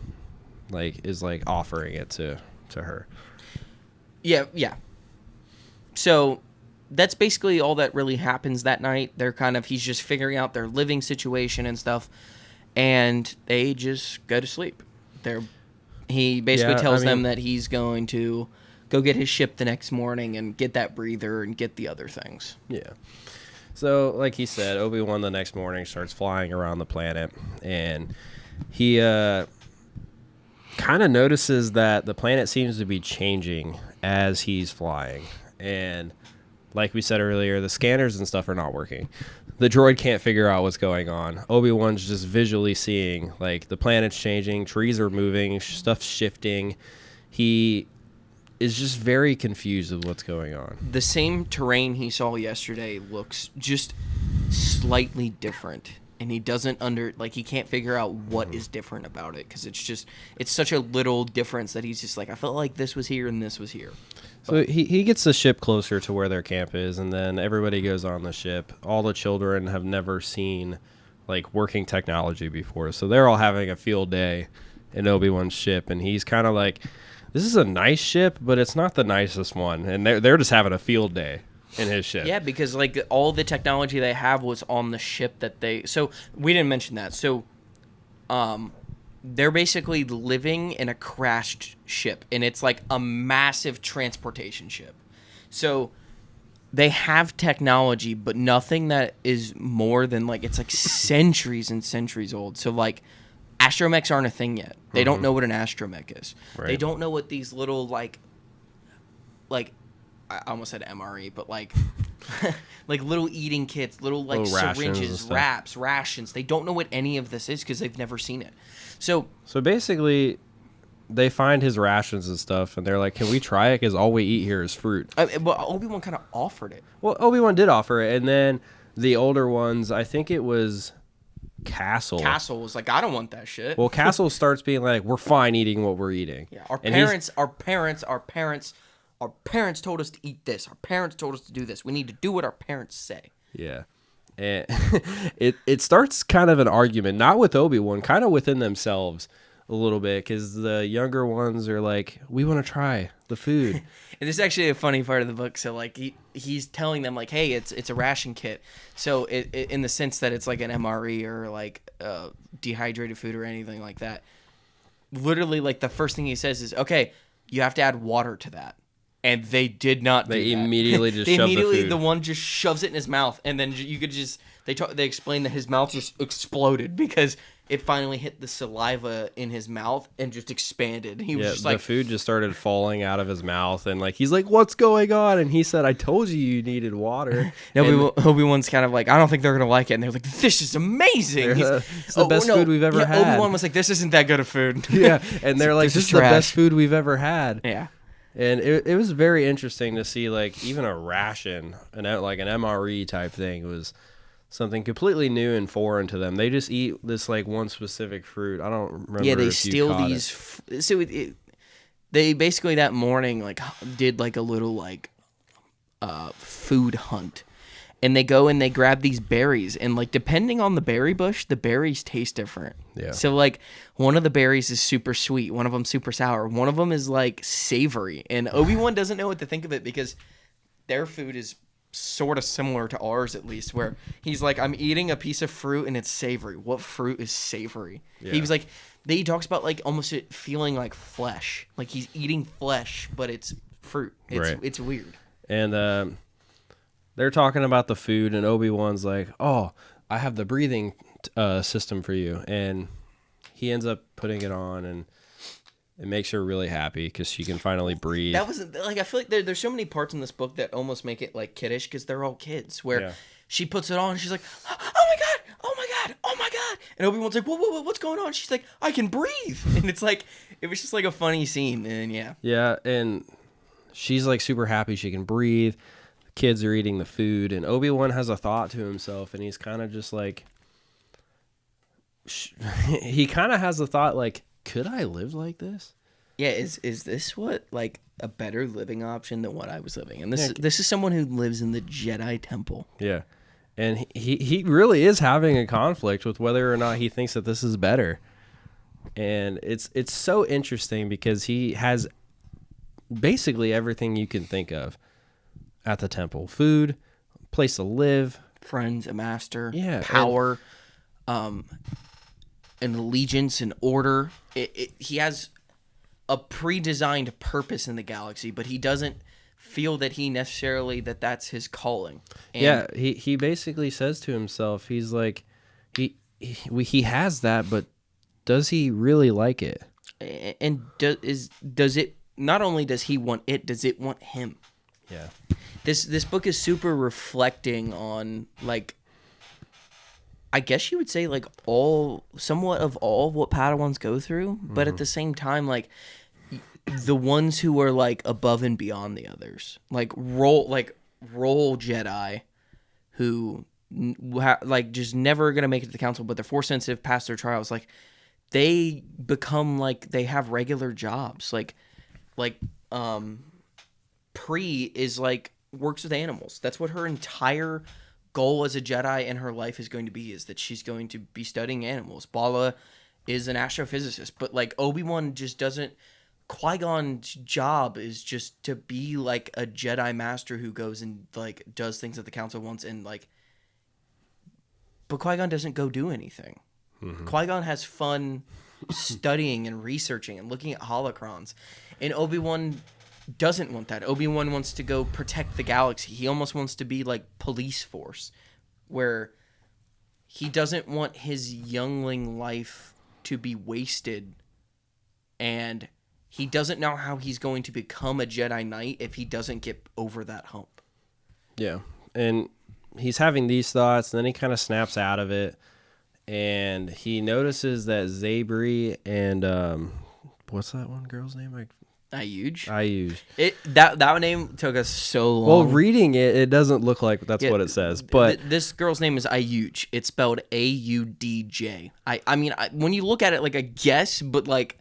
is offering it to her.
Yeah. So that's basically all that really happens that night. He's just figuring out their living situation and stuff. And they just go to sleep. He basically tells them that he's going to go get his ship the next morning and get that breather and get the other things.
Yeah. So, like he said, Obi-Wan the next morning starts flying around the planet. And he kind of notices that the planet seems to be changing as he's flying. And like we said earlier, the scanners and stuff are not working. The droid can't figure out what's going on. Obi-Wan's just visually seeing, the planet's changing, trees are moving, stuff's shifting. He is just very confused with what's going on.
The same terrain he saw yesterday looks just slightly different. And he doesn't he can't figure out what is different about it. Because it's such a little difference that he's just like, I felt like this was here and this was here.
So he gets the ship closer to where their camp is, and then everybody goes on the ship. All the children have never seen, working technology before. So they're all having a field day in Obi-Wan's ship, and he's kind of like, this is a nice ship, but it's not the nicest one. And they're just having a field day in his ship.
Yeah, because, all the technology they have was on the ship that they... So, we didn't mention that. So, they're basically living in a crashed ship, and it's like a massive transportation ship. So they have technology, but nothing that is more than it's centuries and centuries old. So astromechs aren't a thing yet. They don't know what an astromech is. Right. They don't know what these little I almost said MRE, but little eating kits, little syringes, wraps, rations. They don't know what any of this is because they've never seen it. So
basically, they find his rations and stuff, and they're like, "Can we try it? Because all we eat here is fruit."
Well, Obi-Wan kind of offered it.
Well, Obi-Wan did offer it, and then the older ones, I think it was Castle.
Castle was like, "I don't want that shit."
Well, Castle starts being like, "We're fine eating what we're eating."
Yeah, our parents told us to eat this. Our parents told us to do this. We need to do what our parents say.
Yeah. And it starts kind of an argument, not with Obi-Wan, kind of within themselves, a little bit because the younger ones are like, we want to try the food.
And this is actually a funny part of the book. So like he's telling them like, hey, it's a ration kit. So it in the sense that it's like an MRE or like dehydrated food or anything like that. Literally, like the first thing he says is, okay, you have to add water to that. And they did not.
They
do that.
immediately just shoved the food.
The one just shoves it in his mouth, and then you could just they explain that his mouth just exploded because it finally hit the saliva in his mouth and just expanded. He was just like,
the food just started falling out of his mouth, and like he's like, "What's going on?" And he said, "I told you needed water."
Obi-Wan's kind of like, I don't think they're gonna like it, and they're like, "This is amazing!
It's the best food we've ever had."
Obi-Wan was like, "This isn't that good of food."
Yeah, and they're like, "This is the best food we've ever had."
Yeah.
And it was very interesting to see, like, even a ration, like an MRE type thing was something completely new and foreign to them. They just eat this, like, one specific fruit. I don't remember.
Yeah, they steal these. They basically that morning, like, did, like, a little, like, food hunt. And they go and they grab these berries. And, like, depending on the berry bush, the berries taste different.
Yeah.
So, like, one of the berries is super sweet. One of them super sour. One of them is, like, savory. And Obi-Wan doesn't know what to think of it because their food is sort of similar to ours, at least, where he's like, I'm eating a piece of fruit and it's savory. What fruit is savory? Yeah. He was like, he talks about, like, almost it feeling like flesh. Like, he's eating flesh, but it's fruit. It's weird.
And, they're talking about the food, and Obi-Wan's like, "Oh, I have the breathing system for you," and he ends up putting it on, and it makes her really happy because she can finally breathe.
That was like I feel like there's so many parts in this book that almost make it like kiddish because they're all kids. Where she puts it on, and she's like, "Oh my god, oh my god, oh my god," and Obi-Wan's like, "Whoa, what's going on?" She's like, "I can breathe," and it's like it was just like a funny scene, and
yeah, and she's like super happy she can breathe. Kids are eating the food, and Obi-Wan has a thought to himself, and he's kind of just like, he kind of has the thought like, could I live like this?
Yeah, is this what like a better living option than what I was living? And this is someone who lives in the Jedi Temple.
Yeah, and he really is having a conflict with whether or not he thinks that this is better, and it's so interesting because he has basically everything you can think of at the temple: food, place to live,
friends, a master,
power,
an allegiance, an order. He has a pre-designed purpose in the galaxy, but he doesn't feel that he necessarily that's his calling. And
he basically says to himself, he's like, he has that, but does he really like it?
And does it? Not only does he want it, does it want him?
Yeah.
This book is super reflecting on, like, I guess you would say, like, somewhat of all of what Padawans go through, but at the same time, like, the ones who are, like, above and beyond the others. Like role Jedi who, like, just never going to make it to the council, but they're Force sensitive, pass their trials. Like, they become, like, they have regular jobs. Like, Pre is, like, works with animals. That's what her entire goal as a Jedi in her life is going to be, is that she's going to be studying animals. Bala is an astrophysicist, but, like, Obi-Wan just doesn't. Qui-Gon's job is just to be, like, a Jedi master who goes and, like, does things that the council wants, and, like, but Qui-Gon doesn't go do anything. Qui-Gon has fun studying and researching and looking at holocrons, and Obi-Wan doesn't want that. Obi-Wan wants to go protect the galaxy. He almost wants to be like police force, where he doesn't want his youngling life to be wasted, and he doesn't know how he's going to become a Jedi Knight if he doesn't get over that hump.
Yeah, and he's having these thoughts, and then he kind of snaps out of it, and he notices that Zabri and what's that one girl's name? Ayuj.
That name took us so long.
Well, reading it doesn't look like that's what it says. But
this girl's name is Ayuj. It's spelled Audj. I mean, when you look at it, like, I guess, but like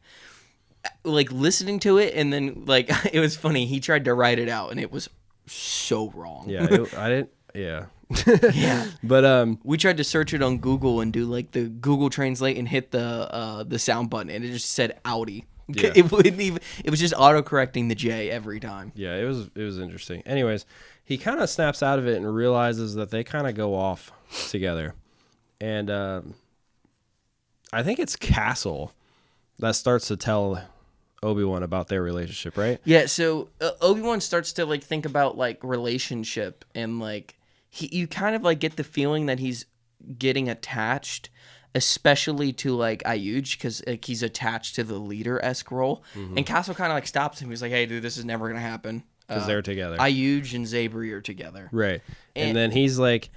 listening to it, and then, like, it was funny. He tried to write it out, and it was so wrong.
Yeah, Yeah.
Yeah.
But
We tried to search it on Google and do like the Google Translate and hit the sound button, and it just said Audi.
Yeah.
It wouldn't even. It was just auto correcting the J every time.
yeah, it was interesting. Anyways, he kind of snaps out of it and realizes that they kind of go off together, and I think it's Castle that starts to tell Obi-Wan about their relationship, right?
Yeah. So Obi-Wan starts to like think about like relationship, and like you kind of like get the feeling that he's getting attached, especially to like Ayuj, because like he's attached to the leader-esque role. And Castle kind of like stops him. He's like, "Hey, dude, this is never gonna happen."
Because they're together.
Ayuj and Zabri are together.
Right. And
And-
then he's like,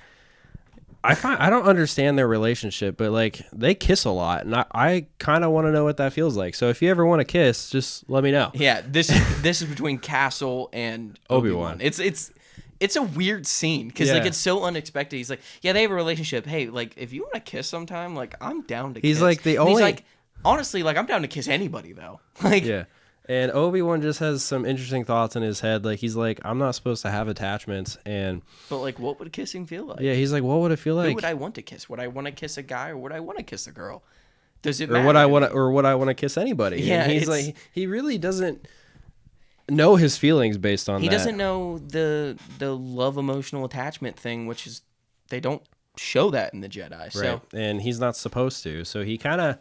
I don't understand their relationship, but like they kiss a lot, and I kind of want to know what that feels like. So if you ever want to kiss, just let me know.
Yeah, this is between Castle and
Obi-Wan.
It's a weird scene because like
Yeah.
it's so unexpected. He's like, yeah, they have a relationship. Hey, like if you want to kiss sometime, like I'm down to.
He's
kiss.
like the
And he's
only-
like, honestly, like I'm down to kiss anybody though. Like
Yeah. And Obi-Wan just has some interesting thoughts in his head. Like he's like, I'm not supposed to have attachments, and
but like, what would kissing feel like?
yeah, he's like, what would it feel
Who
like?
would I want to kiss? Would I want to kiss a guy or would I want to kiss a girl? Does it
Or
matter?
would I want to kiss anybody?
Yeah,
and he's
it's-
like, he really doesn't know his feelings based on
He
that.
doesn't know the love emotional attachment thing, which is they don't show that in the Jedi.
Right.
So
And he's not supposed to. So he kind of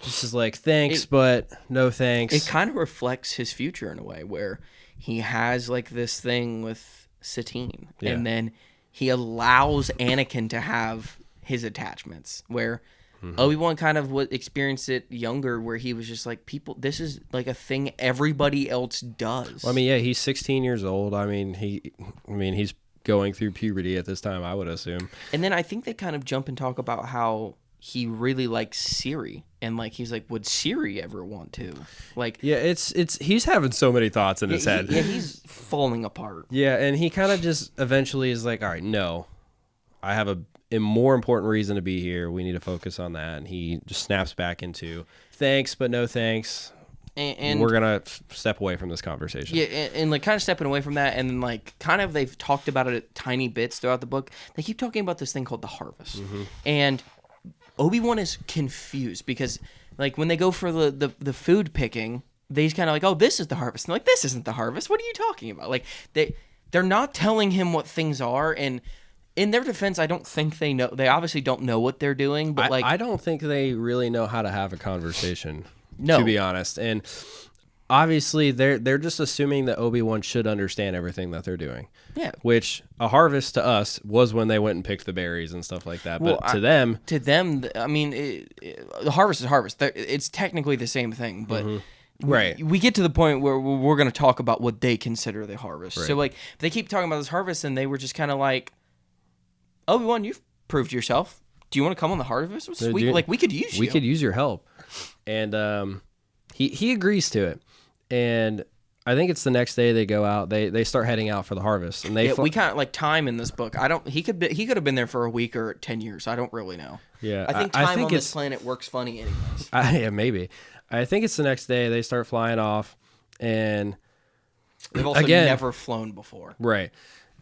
just is like, thanks,
It-
but no thanks.
it kind of reflects his future in a way where he has like this thing with Satine,
Yeah.
and then he allows Anakin to have his attachments where Obi-Wan kind of experienced it younger where he was just like, people, this is like a thing everybody else does.
Well, I mean, yeah, he's 16 years old. I mean, he's going through puberty at this time, I would assume.
And then I think they kind of jump and talk about how he really likes Siri, and like he's like, would Siri ever want to? Like,
Yeah, it's he's having so many thoughts in his head.
yeah, he's falling apart.
Yeah, and he kind of just eventually is like, all right, no, I have a more important reason to be here. We need to focus on that. And he just snaps back into thanks, but no thanks.
And
We're gonna step away from this conversation.
yeah, and like kind of stepping away from that, and then like kind of they've talked about it at tiny bits throughout the book. They keep talking about this thing called the harvest, and Obi-Wan is confused because like when they go for the food picking, they's kind of like, oh, this is the harvest. And they're like, this isn't the harvest. What are you talking about? Like they're not telling him what things are, and in their defense, I don't think they know. They obviously don't know what they're doing, but like
I don't think they really know how to have a conversation.
No.
To be honest, and obviously they're just assuming that Obi-Wan should understand everything that they're doing.
yeah.
Which a harvest to us was when they went and picked the berries and stuff like that.
Well,
But to them,
I mean, the harvest is harvest. It's technically the same thing, but
Right.
we get to the point where we're going to talk about what they consider the harvest. So
Right.
like they keep talking about this harvest, and they were just kind of like, Obi-Wan, you've proved yourself. Do you want to come on the harvest?
do
We,
you-
like we could use you.
we could use your help, and he agrees to it. And I think it's the next day they go out. They start heading out for the harvest, and they
Yeah, we kind of like time in this book. I don't. He could have been there for a week or 10 years. I don't really know.
yeah.
I think time on this planet works funny anyways.
Yeah, maybe. I think it's the next day they start flying off, and
They've also
Again.
never flown before.
right.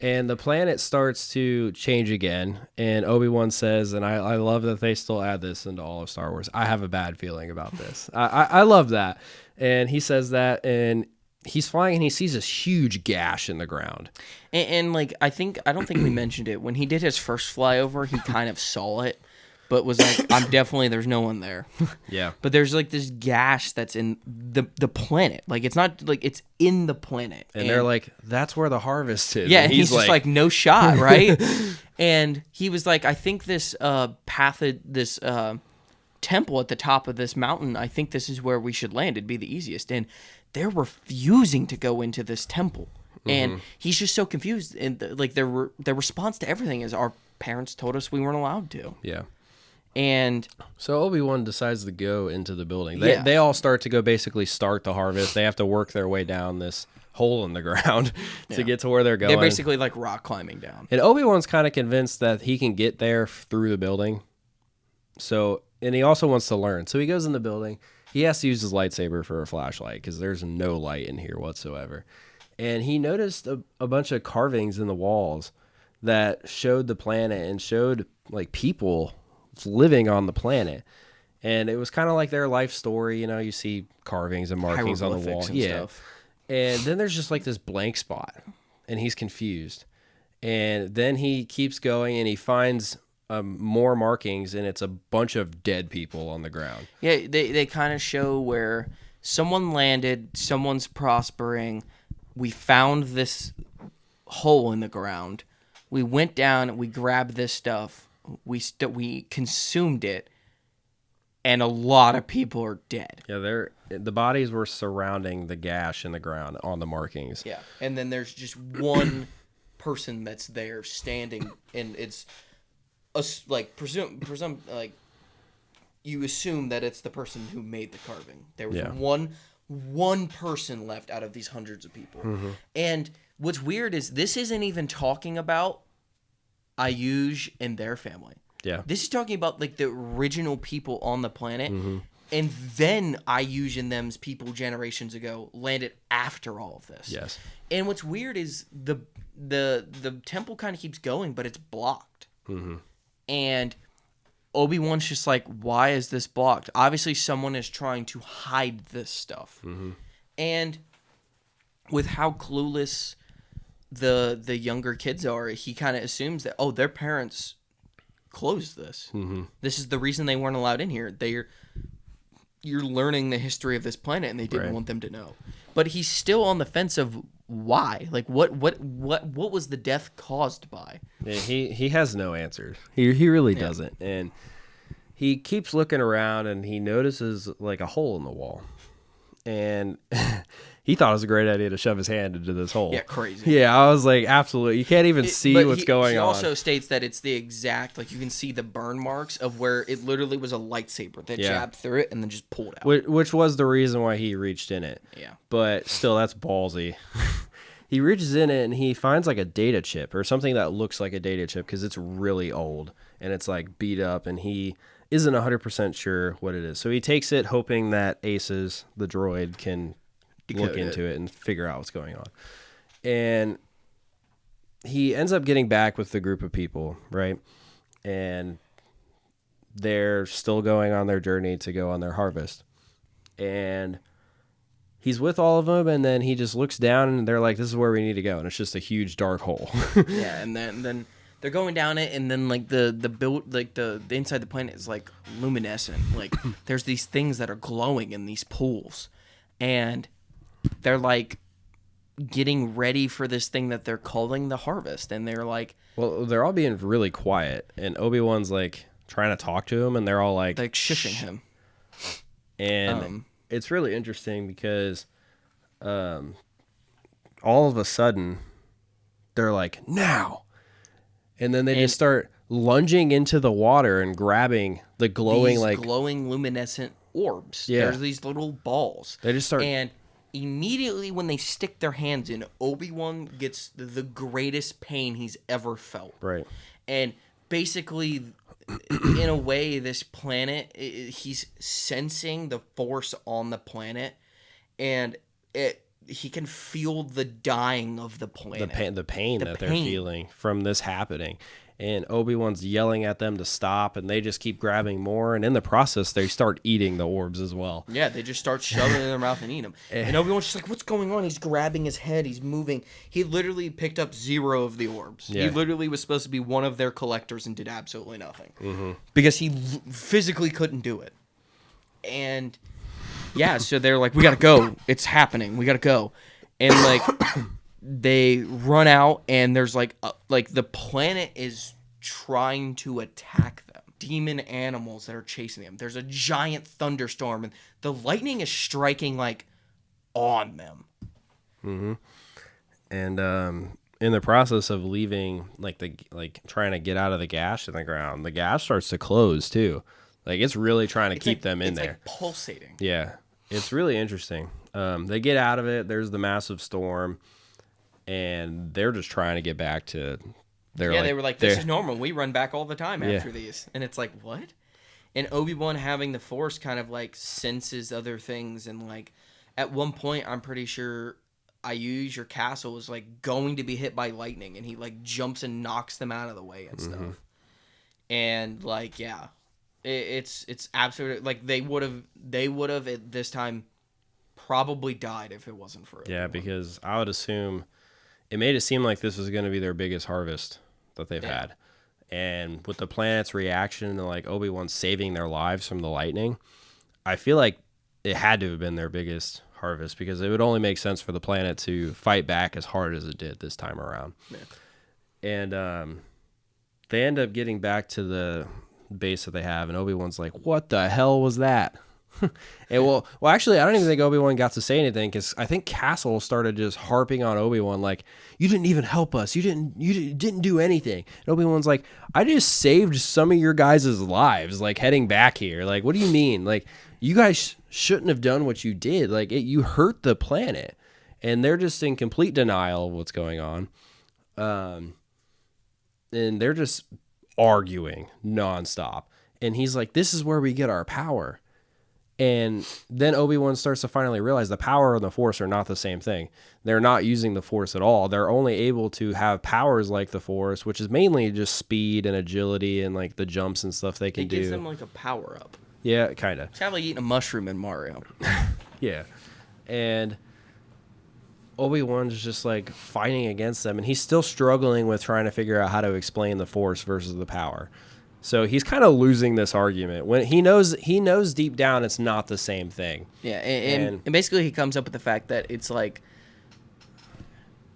And the planet starts to change again. And Obi-Wan says, and I love that they still add this into all of Star Wars, I have a bad feeling about this. I love that. And he says that, and he's flying, and he sees this huge gash in the ground.
And like I don't think we mentioned it when he did his first flyover. He kind of saw it, but was like, there's no one there.
Yeah.
But there's like this gash that's in the planet. Like it's not like it's in the planet.
And they're like, that's where the harvest is.
yeah, and he's just like, no shot, right? And he was like, I think this temple at the top of this mountain, I think this is where we should land. It'd be the easiest. And they're refusing to go into this temple. And he's just so confused. And like their response to everything is, our parents told us we weren't allowed to.
Yeah.
And
So Obi-Wan decides to go into the building.
Yeah.
They all start to go basically start the harvest. They have to work their way down this hole in the ground to get to where they're going.
they're basically like rock climbing down.
And Obi-Wan's kind of convinced that he can get there through the building. So, and he also wants to learn. So he goes in the building. He has to use his lightsaber for a flashlight because there's no light in here whatsoever. And he noticed a bunch of carvings in the walls that showed the planet and showed like people living on the planet. And it was kind of like their life story. You know, you see carvings and markings on the wall.
Hieroglyphics and stuff.
And then there's just like this blank spot, and he's confused. And then he keeps going, and he finds more markings, and it's a bunch of dead people on the ground.
Yeah, they kind of show where someone landed, someone's prospering. We found this hole in the ground. We went down, we grabbed this stuff. We consumed it. And a lot of people are dead.
Yeah, the bodies were surrounding the gash in the ground on the markings.
Yeah, and then there's just one person that's there standing, and it's like presume like you assume that it's the person who made the carving. There was one person left out of these hundreds of people. Mm-hmm. And what's weird is this isn't even talking about Ayuj and their family.
Yeah.
This is talking about like the original people on the planet. Mm-hmm. And then Ayuj and them's people generations ago landed after all of this.
Yes.
And what's weird is the temple kind of keeps going, but it's blocked. Mm-hmm. And Obi-Wan's just like, why is this blocked? Obviously, someone is trying to hide this stuff. Mm-hmm. And with how clueless the younger kids are, he kind of assumes that, oh, their parents closed this. Mm-hmm. This is the reason they weren't allowed in here. You're learning the history of this planet, and they didn't want them to know. But he's still on the fence of why. Like, what was the death caused by?
Yeah, he has no answers. He really doesn't. And he keeps looking around, and he notices like a hole in the wall. And he thought it was a great idea to shove his hand into this hole.
Yeah, crazy.
Yeah, I was like, absolutely. You can't even see what's going on.
He also states that it's the exact, like, you can see the burn marks of where it literally was a lightsaber that jabbed through it and then just pulled out.
Which was the reason why he reached in it.
Yeah.
But still, that's ballsy. He reaches in it, and he finds, like, a data chip or something that looks like a data chip because it's really old, and it's, like, beat up, and he isn't 100% sure what it is. So he takes it hoping that Aces, the droid, can look into it and figure out what's going on. And he ends up getting back with the group of people, right? And they're still going on their journey to go on their harvest. And he's with all of them, and then he just looks down, and they're like, this is where we need to go. And it's just a huge dark hole.
Yeah, and then they're going down it, and then like the build, like the inside the planet is like luminescent. Like there's these things that are glowing in these pools, and they're like getting ready for this thing that they're calling the harvest. And they're like,
well, they're all being really quiet, and Obi-Wan's like trying to talk to him, and they're all like
shushing him.
And it's really interesting because all of a sudden they're like, now. And then they just start lunging into the water and grabbing the glowing,
glowing luminescent orbs.
Yeah.
There's these little balls.
They just start. And
immediately when they stick their hands in, Obi-Wan gets the greatest pain he's ever felt.
Right.
And basically, in a way, this planet, he's sensing the force on the planet, and he can feel the dying of the planet.
The pain they're feeling from this happening. And Obi-Wan's yelling at them to stop, and they just keep grabbing more. And in the process, they start eating the orbs as well.
Yeah, they just start shoving it in their mouth and eating them. And Obi-Wan's just like, what's going on? He's grabbing his head. He's moving. He literally picked up 0 of the orbs. Yeah. He literally was supposed to be one of their collectors and did absolutely nothing. Mm-hmm. Because he physically couldn't do it. And yeah, so they're like, we got to go. It's happening. We got to go. And like... they run out, and there's like the planet is trying to attack them. Demon animals that are chasing them. There's a giant thunderstorm, and the lightning is striking like on them.
Mm-hmm. And in the process of leaving, trying to get out of the gash in the ground, the gash starts to close too. Like it's really trying to keep them in there.
It's like pulsating.
Yeah, it's really interesting. They get out of it. There's the massive storm. And they're just trying to get back to
they were like, this is normal. We run back all the time after these. And it's like, what? And Obi-Wan having the Force kind of like senses other things. And like at one point, I'm pretty sure your castle is like going to be hit by lightning, and he like jumps and knocks them out of the way and stuff. And like, yeah, it's absolutely like they would have at this time probably died if it wasn't for
Yeah,
Obi-Wan.
because I would assume it made it seem like this was going to be their biggest harvest that they've had. And with the planet's reaction and like Obi-Wan saving their lives from the lightning, I feel like it had to have been their biggest harvest, because it would only make sense for the planet to fight back as hard as it did this time around. Yeah. And they end up getting back to the base that they have, and Obi-Wan's like, what the hell was that? And well, actually, I don't even think Obi-Wan got to say anything, because I think Castle started just harping on Obi-Wan like, you didn't even help us. You didn't do anything. And Obi-Wan's like, I just saved some of your guys' lives, like heading back here. Like, what do you mean? Like, you guys shouldn't have done what you did. Like, you hurt the planet. And they're just in complete denial of what's going on. And they're just arguing nonstop. And he's like, this is where we get our power. And then Obi-Wan starts to finally realize the power and the Force are not the same thing. They're not using the Force at all. They're only able to have powers like the Force, which is mainly just speed and agility and like the jumps and stuff they can do.
It gives them like a power up.
Yeah, kind of.
It's kind of like eating a mushroom in Mario.
Yeah. And Obi-Wan's just like fighting against them, and he's still struggling with trying to figure out how to explain the Force versus the power. So he's kind of losing this argument when he knows deep down it's not the same thing.
Yeah, and basically he comes up with the fact that it's like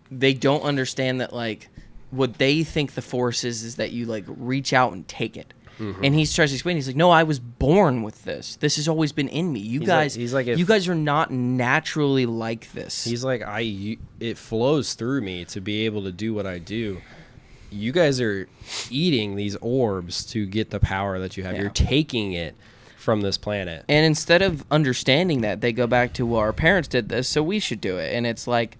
they don't understand that like what they think the Force is that you like reach out and take it. Mm-hmm. And he tries to explain. He's like, "No, I was born with this. This has always been in me. You guys are not naturally like this."
He's like, it flows through me to be able to do what I do. You guys are eating these orbs to get the power that you have. Yeah. You're taking it from this planet.
And instead of understanding that, they go back to, well, our parents did this, so we should do it. And it's like,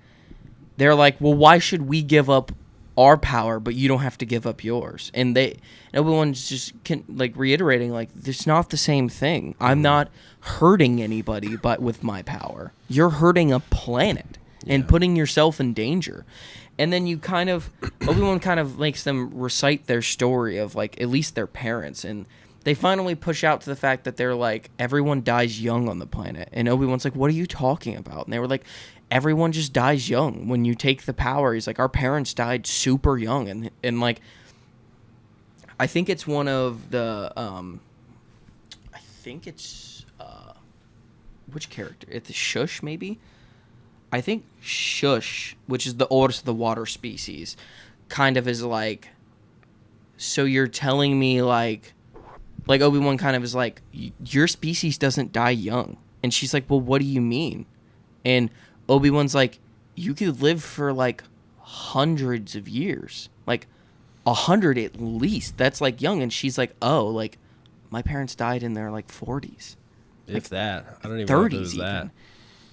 they're like, well, why should we give up our power, but you don't have to give up yours? And everyone's just reiterating, like, it's not the same thing. I'm not hurting anybody but with my power. You're hurting a planet and putting yourself in danger. And then Obi-Wan kind of makes them recite their story of, like, at least their parents. And they finally push out to the fact that they're like, everyone dies young on the planet. And Obi-Wan's like, what are you talking about? And they were like, everyone just dies young when you take the power. He's like, our parents died super young. And like, I think it's one of the, which character? It's Shush, maybe? I think Shush, which is the oldest of the water species, kind of is like, so you're telling me like Obi-Wan kind of is like, your species doesn't die young. And she's like, well, what do you mean? And Obi-Wan's like, you could live for like hundreds of years, like 100 at least. That's like young. And she's like, oh, like my parents died in their like 40s.
If like, that, I don't even
30s
know if it was
even.
That.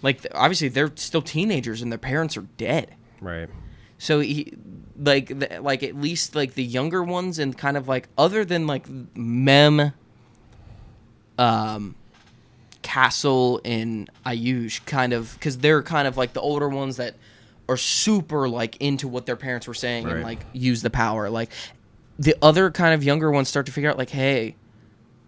Like, obviously, they're still teenagers and their parents are dead.
Right. So,
at least, like, the younger ones and kind of, like, other than, like, Mem, Castle, and Ayush, kind of, because they're kind of, like, the older ones that are super, like, into what their parents were saying and, like, use the power. Like, the other kind of younger ones start to figure out, like, hey,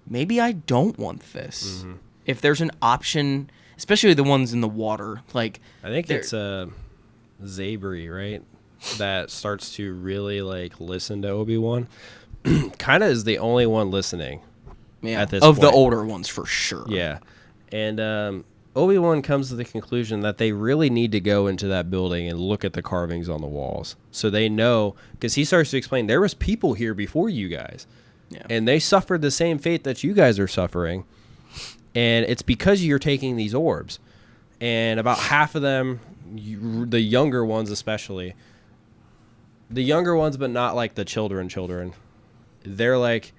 maybe I don't want this. Mm-hmm. If there's an option... Especially the ones in the water, like
I think it's Zabri, right? That starts to really like listen to Obi-Wan. Kind of is the only one listening.
Yeah,
at this point.
The older ones for sure.
Yeah, and Obi-Wan comes to the conclusion that they really need to go into that building and look at the carvings on the walls, so they know. Because he starts to explain there was people here before you guys, and they suffered the same fate that you guys are suffering. And it's because you're taking these orbs. And about half of them, the younger ones especially, the younger ones but not like the children, they're like,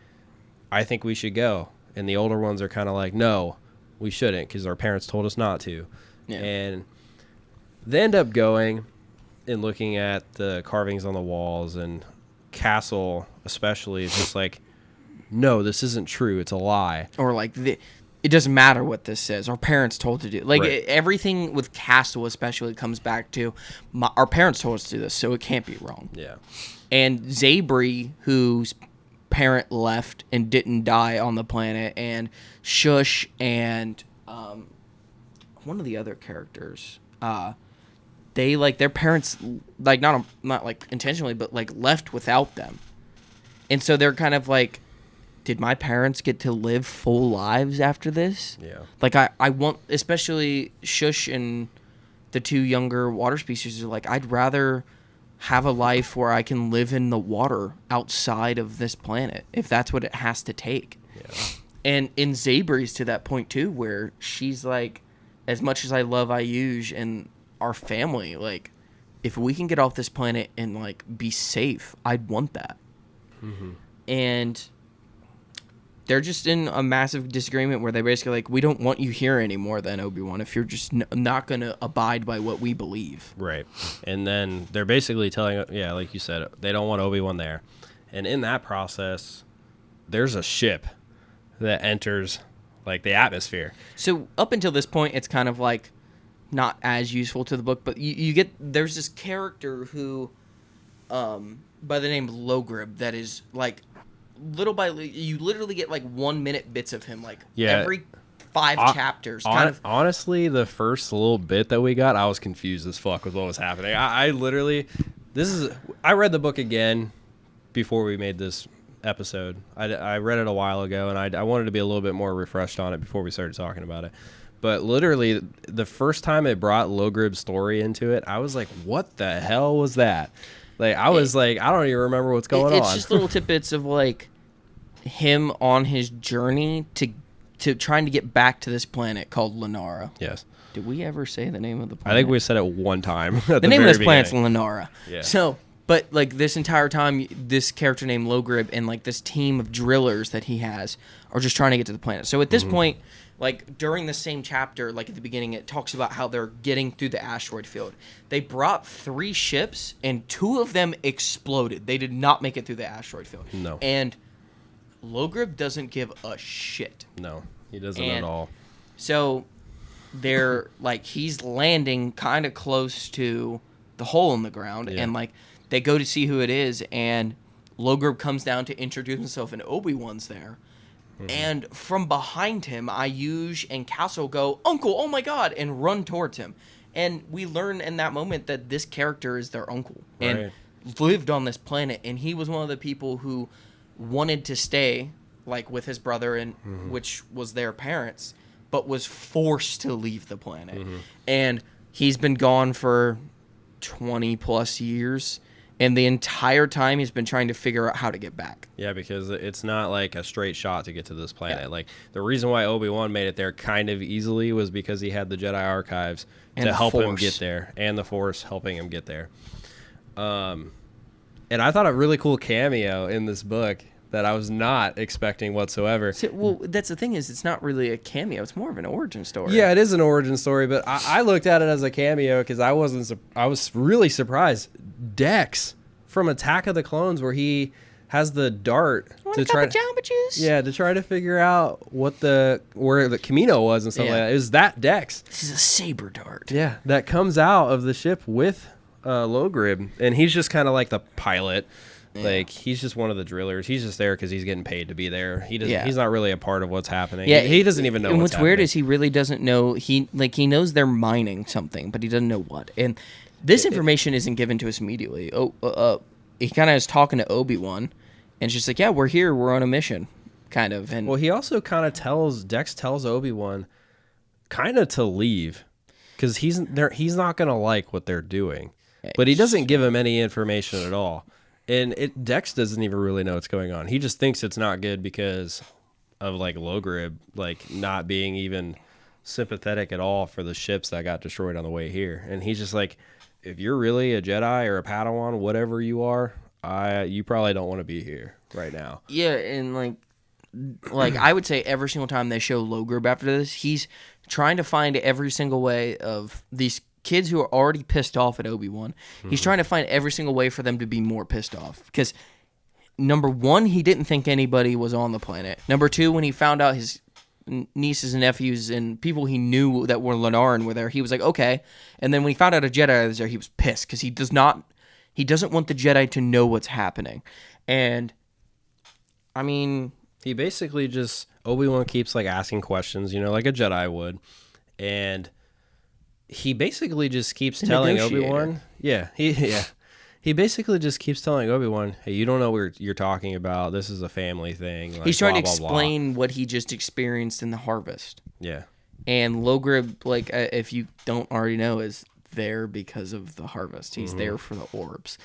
I think we should go. And the older ones are kind of like, no, we shouldn't because our parents told us not to. Yeah. And they end up going and looking at the carvings on the walls, and Castle especially is just like, no, this isn't true. It's a lie.
Or like it doesn't matter what this says. Our parents told to do. Like,
Right.
everything with Castle especially comes back to our parents told us to do this, so it can't be wrong.
Yeah.
And Zabri, whose parent left and didn't die on the planet, and Shush and one of the other characters, they, like, their parents, like, not like intentionally, but, like, left without them. And so they're kind of like, did my parents get to live full lives after this?
Yeah.
Like, I want, especially Shush and the two younger water species are like, I'd rather have a life where I can live in the water outside of this planet, if that's what it has to take.
Yeah.
And in Zabri's to that point too, where she's like, as much as I love Ayush and our family, like, if we can get off this planet and, like, be safe, I'd want that.
Mm-hmm.
And they're just in a massive disagreement where they're basically like, we don't want you here anymore then, Obi-Wan, if you're just not going to abide by what we believe.
Right. And then they're basically telling, yeah, like you said, they don't want Obi-Wan there. And in that process, there's a ship that enters, like, the atmosphere.
So up until this point, it's kind of like not as useful to the book, but you get, there's this character who, by the name of Logrib, that is, like, little by little, you literally get, like, 1 minute bits of him, like, every 5 chapters.
Honestly, the first little bit that we got, I was confused as fuck with what was happening. I literally, I read the book again before we made this episode. I read it a while ago, and I wanted to be a little bit more refreshed on it before we started talking about it. But literally, the first time it brought Logrib's story into it, I was like, what the hell was that? Like, I was like, I don't even remember what's going on.
It's just little tidbits of, like, him on his journey to trying to get back to this planet called Lenara.
Yes.
Did we ever say the name of the planet?
I think we said it one time.
The name of this planet's Lenara.
Yeah.
So, but, like, this entire time, this character named Logrib and, like, this team of drillers that he has are just trying to get to the planet. So at this point, like, during the same chapter, like, at the beginning, it talks about how they're getting through the asteroid field. They brought 3 ships, and 2 of them exploded. They did not make it through the asteroid field.
No.
And Logrib doesn't give a shit.
No, he doesn't at all.
So they're, like, he's landing kind of close to the hole in the ground, and, like, they go to see who it is, and Logrib comes down to introduce himself, and Obi-Wan's there. And from behind him, Ayush and Castle go, "Uncle, oh my God," and run towards him. And we learn in that moment that this character is their uncle and lived on this planet. And he was one of the people who wanted to stay, like, with his brother, and which was their parents, but was forced to leave the planet. And he's been gone for 20 plus years. And the entire time he's been trying to figure out how to get back.
Yeah, because it's not like a straight shot to get to this planet. Yeah. Like, the reason why Obi-Wan made it there kind of easily was because he had the Jedi archives to help him get there, and the Force helping him get there. And I thought a really cool cameo in this book that I was not expecting whatsoever.
See, well, that's the thing, is it's not really a cameo. It's more of an origin story.
Yeah, it is an origin story, but I looked at it as a cameo because I was really surprised. Dex from Attack of the Clones, where he has the dart to try to figure out where the Camino was and stuff like that. It was that Dex.
This is a saber dart.
Yeah, that comes out of the ship with Logrib, and he's just kind of like the pilot. Yeah. Like, he's just one of the drillers. He's just there because he's getting paid to be there. He doesn't. Yeah. He's not really a part of what's happening. Yeah, he doesn't even know.
And what's weird is he really doesn't know. He knows they're mining something, but he doesn't know what. And this information isn't given to us immediately. He kind of is talking to Obi-Wan, and it's just like, yeah, we're here, we're on a mission, kind of. And
well, he also kind of Dex tells Obi-Wan kind of to leave, because he's not gonna like what they're doing, but he doesn't give him any information at all. And Dex doesn't even really know what's going on. He just thinks it's not good because of, like, Logrib, like, not being even sympathetic at all for the ships that got destroyed on the way here. And he's just like, if you're really a Jedi or a Padawan, whatever you are, you probably don't want to be here right now.
Yeah, and like I would say every single time they show Logrib after this, he's trying to find every single way of these kids who are already pissed off at Obi-Wan. He's trying to find every single way for them to be more pissed off. Because, number one, he didn't think anybody was on the planet. Number two, when he found out nieces and nephews and people he knew that were Lenarin were there, he was like, okay. And then when he found out a Jedi was there, he was pissed because he doesn't want the Jedi to know what's happening. And I mean,
he basically just Obi-Wan keeps like asking questions, like a Jedi would, and he basically just keeps telling Obi-Wan, he basically just keeps telling Obi-Wan, hey, you don't know what you're talking about. This is a family thing. Like,
he's trying
blah,
to explain what he just experienced in the harvest.
Yeah.
And Logrib, like, if you don't already know, is there because of the harvest. He's there for the orbs.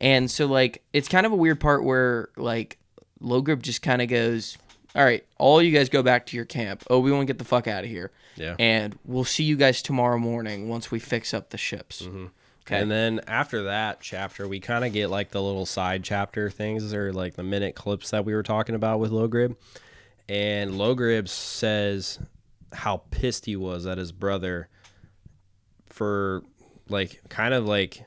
And so, like, it's kind of a weird part where, like, Logrib just kind of goes, all right, all you guys go back to your camp. Obi-Wan, get the fuck out of here.
Yeah.
And we'll see you guys tomorrow morning once we fix up the ships.
Okay. And then after that chapter, we kind of get like the little side chapter things or like the minute clips that we were talking about with Logrib. And Logrib says how pissed he was at his brother for like kind of like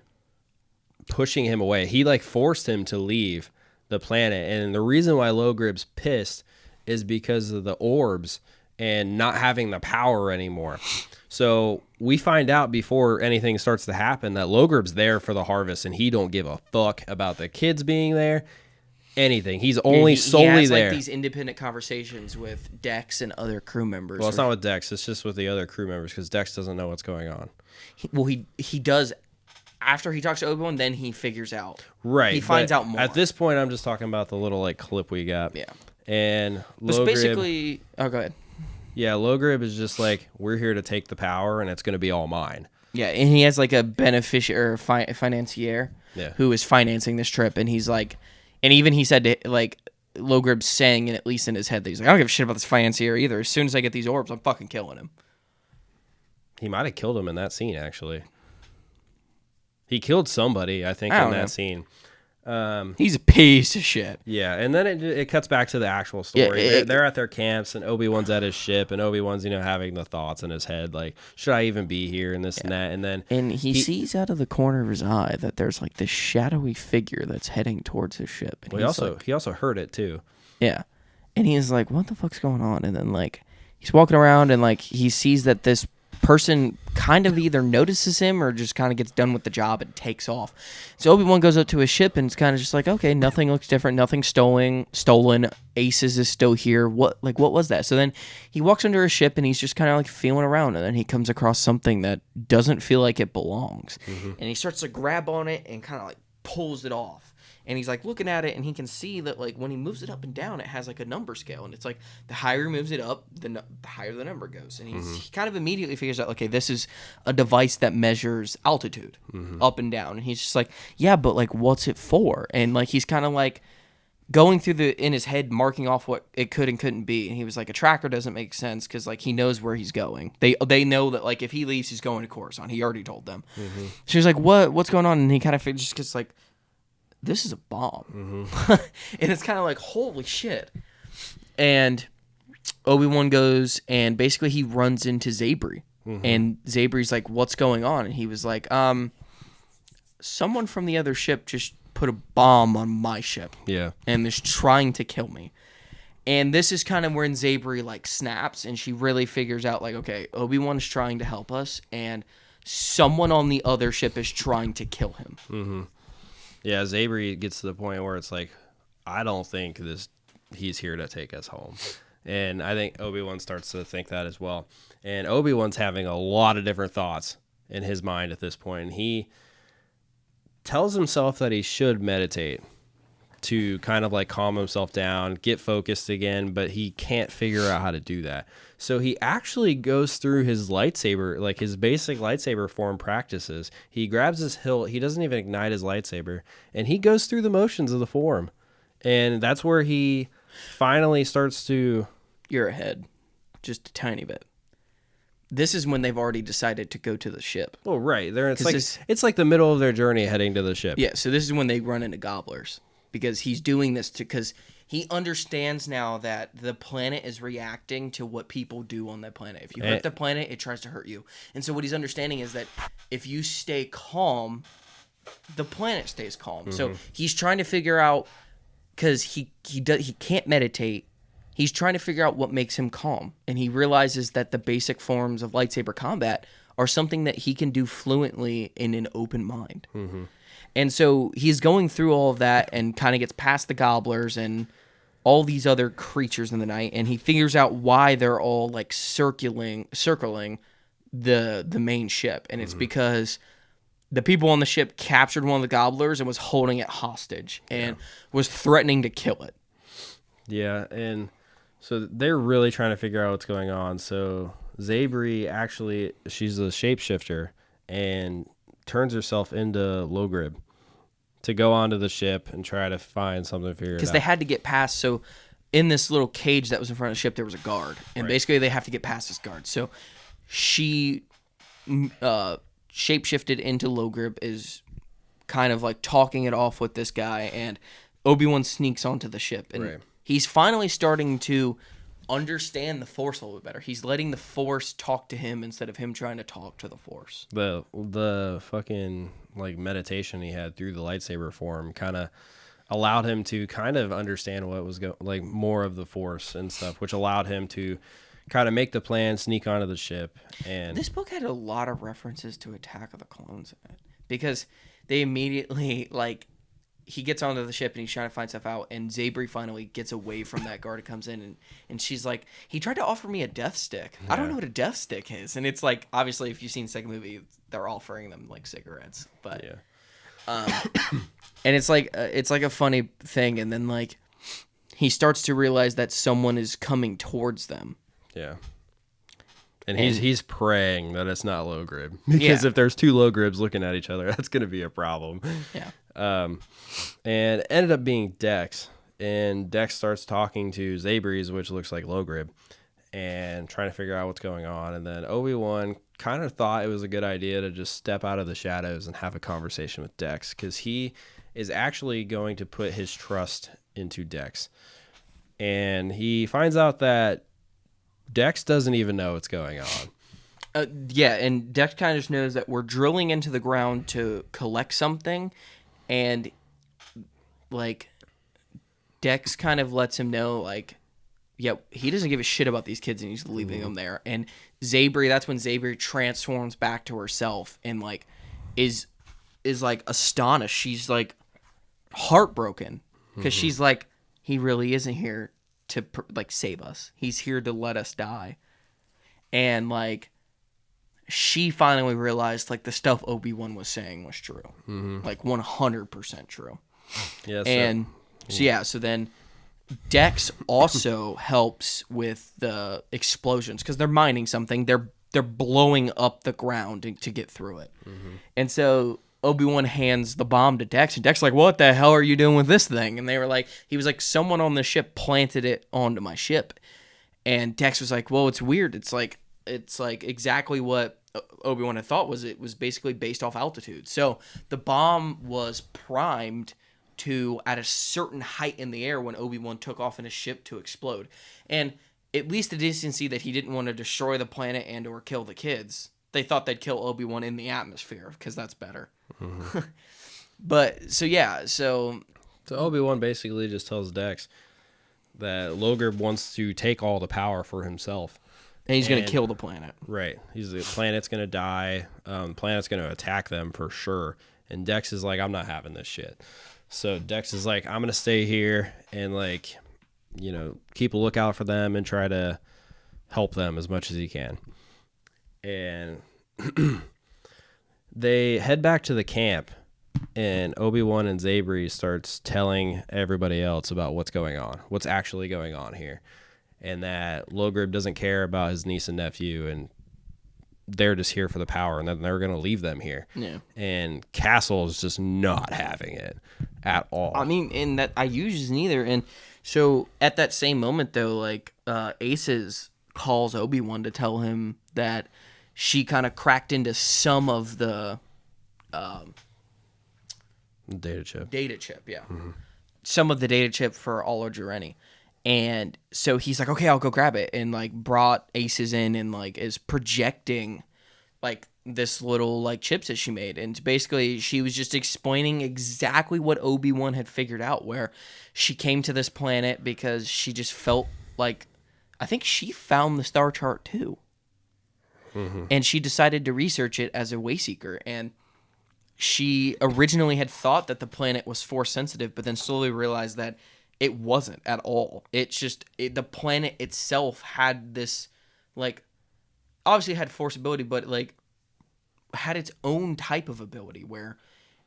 pushing him away. He like forced him to leave the planet. And the reason why Logrib's pissed is because of the orbs and not having the power anymore. So we find out before anything starts to happen that Logrib's there for the harvest, and he don't give a fuck about the kids being there, anything. He's only solely
he has,
there.
Like these independent conversations with Dex and other crew members.
Well, it's not with Dex. It's just with the other crew members because Dex doesn't know what's going on.
He does. After he talks to Obi-Wan, then he figures out.
Right.
He finds out more.
At this point, I'm just talking about the little like clip we got.
Yeah.
And
It's
Logrib,
basically. Oh, go ahead.
Yeah, Logrib is just like, we're here to take the power, and it's going to be all mine.
Yeah, and he has like a beneficiary or financier who is financing this trip, and he's like, and even he said to, like, Logrib's saying, and at least in his head, that he's like, I don't give a shit about this financier either. As soon as I get these orbs, I'm fucking killing him.
He might have killed him in that scene, actually. He killed somebody, I think, in that scene.
He's a piece of shit.
Yeah, and then it cuts back to the actual story.
Yeah,
they're at their camps, and Obi-Wan's at his ship, and Obi-Wan's having the thoughts in his head like, should I even be here and this and that, and then
he sees out of the corner of his eye that there's like this shadowy figure that's heading towards his ship. And
he also heard it too.
Yeah, and he's like, what the fuck's going on? And then like he's walking around and like he sees that this person kind of either notices him or just kind of gets done with the job and takes off. So Obi-Wan goes up to his ship and it's kind of just like, okay, nothing looks different, nothing stolen. Aces is still here. What was that? So then he walks under his ship and he's just kind of like feeling around, and then he comes across something that doesn't feel like it belongs. And he starts to grab on it and kind of like pulls it off. And he's like looking at it, and he can see that like when he moves it up and down, it has like a number scale, and it's like the higher he moves it up, the higher the number goes. And he kind of immediately figures out, okay, this is a device that measures altitude up and down. And he's just like, yeah, but like, what's it for? And like he's kind of like going through in his head, marking off what it could and couldn't be. And he was like, a tracker doesn't make sense because like he knows where he's going. They know that like if he leaves, he's going to Coruscant. He already told them. So he's like, what's going on? And he kind of just gets like, this is a bomb. And it's kind of like, holy shit. And Obi-Wan goes and basically he runs into Zabri. And Zabri's like, what's going on? And he was like, someone from the other ship just put a bomb on my ship.
Yeah.
And is trying to kill me. And this is kind of when Zabri like snaps and she really figures out like, okay, Obi-Wan's trying to help us and someone on the other ship is trying to kill him.
Yeah, Zabri gets to the point where it's like, I don't think he's here to take us home. And I think Obi-Wan starts to think that as well. And Obi-Wan's having a lot of different thoughts in his mind at this point. And he tells himself that he should meditate to kind of like calm himself down, get focused again, but he can't figure out how to do that. So he actually goes through his lightsaber, like his basic lightsaber form practices. He grabs his hilt. He doesn't even ignite his lightsaber. And he goes through the motions of the form. And that's where he finally starts to...
You're ahead. Just a tiny bit. This is when they've already decided to go to the ship.
Oh, right. It's like the middle of their journey heading to the ship.
Yeah, so this is when they run into gobblers. Because he's doing this because he understands now that the planet is reacting to what people do on that planet. If you hurt the planet, it tries to hurt you. And so what he's understanding is that if you stay calm, the planet stays calm. So he's trying to figure out, because he can't meditate he's trying to figure out what makes him calm. And he realizes that the basic forms of lightsaber combat are something that he can do fluently in an open mind.
Mm-hmm.
And so he's going through all of that and kind of gets past the gobblers and all these other creatures in the night, and he figures out why they're all like circling the main ship. And it's because the people on the ship captured one of the gobblers and was holding it hostage and was threatening to kill it.
Yeah, and so they're really trying to figure out what's going on. So Zabri actually, she's a shapeshifter and turns herself into Logrib to go onto the ship and try to find something to figure it out.
Because they had to get past, so in this little cage that was in front of the ship, there was a guard. And basically they have to get past this guard. So she shapeshifted into Logrib, is kind of like talking it off with this guy, and Obi-Wan sneaks onto the ship. And he's finally starting to understand the Force a little bit better. He's letting the Force talk to him instead of him trying to talk to the Force.
The fucking like meditation he had through the lightsaber form kind of allowed him to kind of understand what was like more of the Force and stuff, which allowed him to kind of make the plan, sneak onto the ship. And
this book had a lot of references to Attack of the Clones in it, because they immediately, like, he gets onto the ship and he's trying to find stuff out, and Zabri finally gets away from that guard and comes in, and she's like, he tried to offer me a death stick. I don't know what a death stick is. And it's like, obviously, if you've seen the second movie, they're offering them like cigarettes. But and it's like a funny thing, and then like he starts to realize that someone is coming towards them.
Yeah. And he's praying that it's not Logrib, because if there's two Logribs looking at each other, that's going to be a problem.
Yeah.
And it ended up being Dex, and Dex starts talking to Zabris, which looks like Logrib, and trying to figure out what's going on. And then Obi-Wan kind of thought it was a good idea to just step out of the shadows and have a conversation with Dex, because he is actually going to put his trust into Dex. And he finds out that Dex doesn't even know what's going on.
Yeah, and Dex kind of just knows that we're drilling into the ground to collect something, and like Dex kind of lets him know, like, yeah, he doesn't give a shit about these kids and he's leaving them there. And Zabri, that's when Zabri transforms back to herself and like is like astonished. She's like heartbroken because she's like, he really isn't here to like save us. He's here to let us die. And like she finally realized like the stuff Obi-Wan was saying was true. Like 100% true.
Yeah.
And so then Dex also helps with the explosions because they're mining something. They're blowing up the ground to get through it. And so Obi-Wan hands the bomb to Dex, and Dex like, what the hell are you doing with this thing? And they were like, he was like, someone on the ship planted it onto my ship. And Dex was like, well, it's weird. It's like exactly what Obi-Wan had thought was. It was basically based off altitude. So the bomb was primed to at a certain height in the air when Obi-Wan took off in his ship to explode. And at least the decency that he didn't want to destroy the planet and or kill the kids. They thought they'd kill Obi-Wan in the atmosphere because that's better. But so
Obi-Wan basically just tells Dex that Logrib wants to take all the power for himself.
And he's going to kill the planet.
Right. The planet's going to die. The planet's going to attack them for sure. And Dex is like, I'm not having this shit. So Dex is like, I'm going to stay here and like, keep a lookout for them and try to help them as much as he can. And they head back to the camp, and Obi-Wan and Zabri starts telling everybody else about what's actually going on here. And that Logrib doesn't care about his niece and nephew, and they're just here for the power, and then they're going to leave them here.
Yeah.
And Castle is just not having it at all.
I mean, and that I use neither. And so at that same moment, though, like Aces calls Obi-Wan to tell him that she kind of cracked into some of the
data chip,
yeah. Some of the data chip for Alo Jareni. And so he's like, okay, I'll go grab it. And like brought Aces in and like is projecting like this little like chips that she made. And basically she was just explaining exactly what Obi-Wan had figured out, where she came to this planet because she just felt like, I think she found the star chart too.
Mm-hmm.
And she decided to research it as a Wayseeker. And she originally had thought that the planet was force sensitive, but then slowly realized that it wasn't at all. It's just the planet itself had this, like, obviously it had force ability, but like had its own type of ability where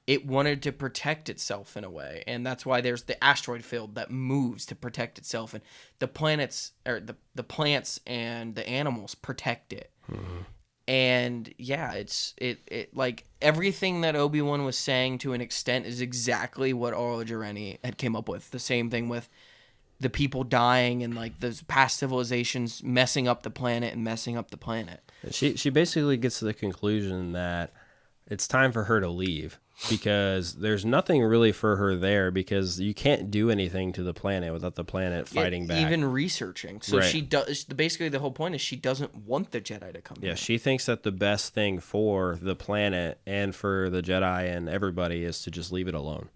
it wanted to protect itself in a way. And that's why there's the asteroid field that moves to protect itself, and the planets or the plants and the animals protect it.
Mm-hmm.
And yeah, it like everything that Obi-Wan was saying to an extent is exactly what Oro Jareni had came up with. The same thing with the people dying and like those past civilizations messing up the planet and messing up the planet.
She basically gets to the conclusion that it's time for her to leave because there's nothing really for her there because you can't do anything to the planet without the planet fighting back.
Even researching. So
Right.
she does. Basically, the whole point is she doesn't want the Jedi to come.
Yeah,
here.
she thinks that the best thing for the planet and for the Jedi and everybody is to just leave it alone.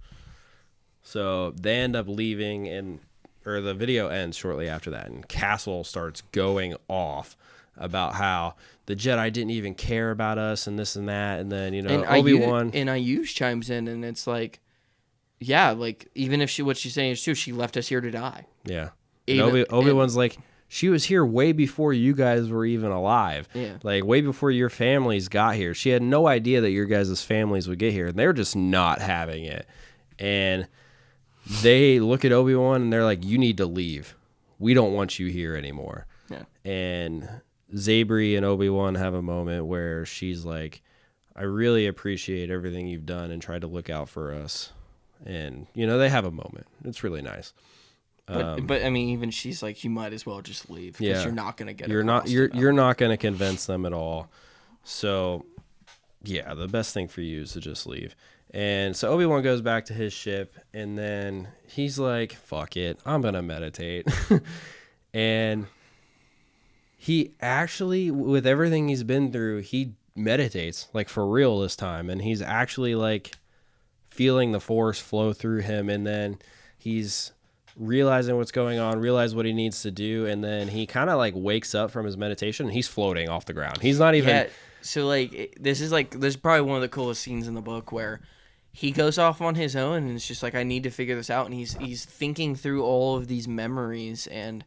So they end up leaving, or the video ends shortly after that, and Castle starts going off about how the Jedi didn't even care about us and this and that, and then
And
Obi-Wan
and Ayush chimes in, and it's like, yeah, like even if what she's saying is true, she left us here to die.
Yeah. And Obi-Wan's like, she was here way before you guys were even alive.
Yeah.
Like, way before your families got here. She had no idea that your guys' families would get here. And they're just not having it. And they look at Obi-Wan and they're like, you need to leave. We don't want you here anymore.
Yeah.
And Zabri and Obi-Wan have a moment where she's like, I really appreciate everything you've done and tried to look out for us. And, they have a moment. It's really nice.
But I mean, even she's like, you might as well just leave because you're not gonna get.
You're not going to convince them at all. So, yeah, the best thing for you is to just leave. And so Obi-Wan goes back to his ship, and then he's like, "Fuck it, I'm gonna meditate." And he actually, with everything he's been through, he meditates like for real this time, and he's actually like feeling the Force flow through him, and then he's realizing what's going on, realize what he needs to do, and then he kind of like wakes up from his meditation and he's floating off the ground. He's not even
so like this is probably one of the coolest scenes in the book where he goes off on his own and it's just like, I need to figure this out, and he's thinking through all of these memories and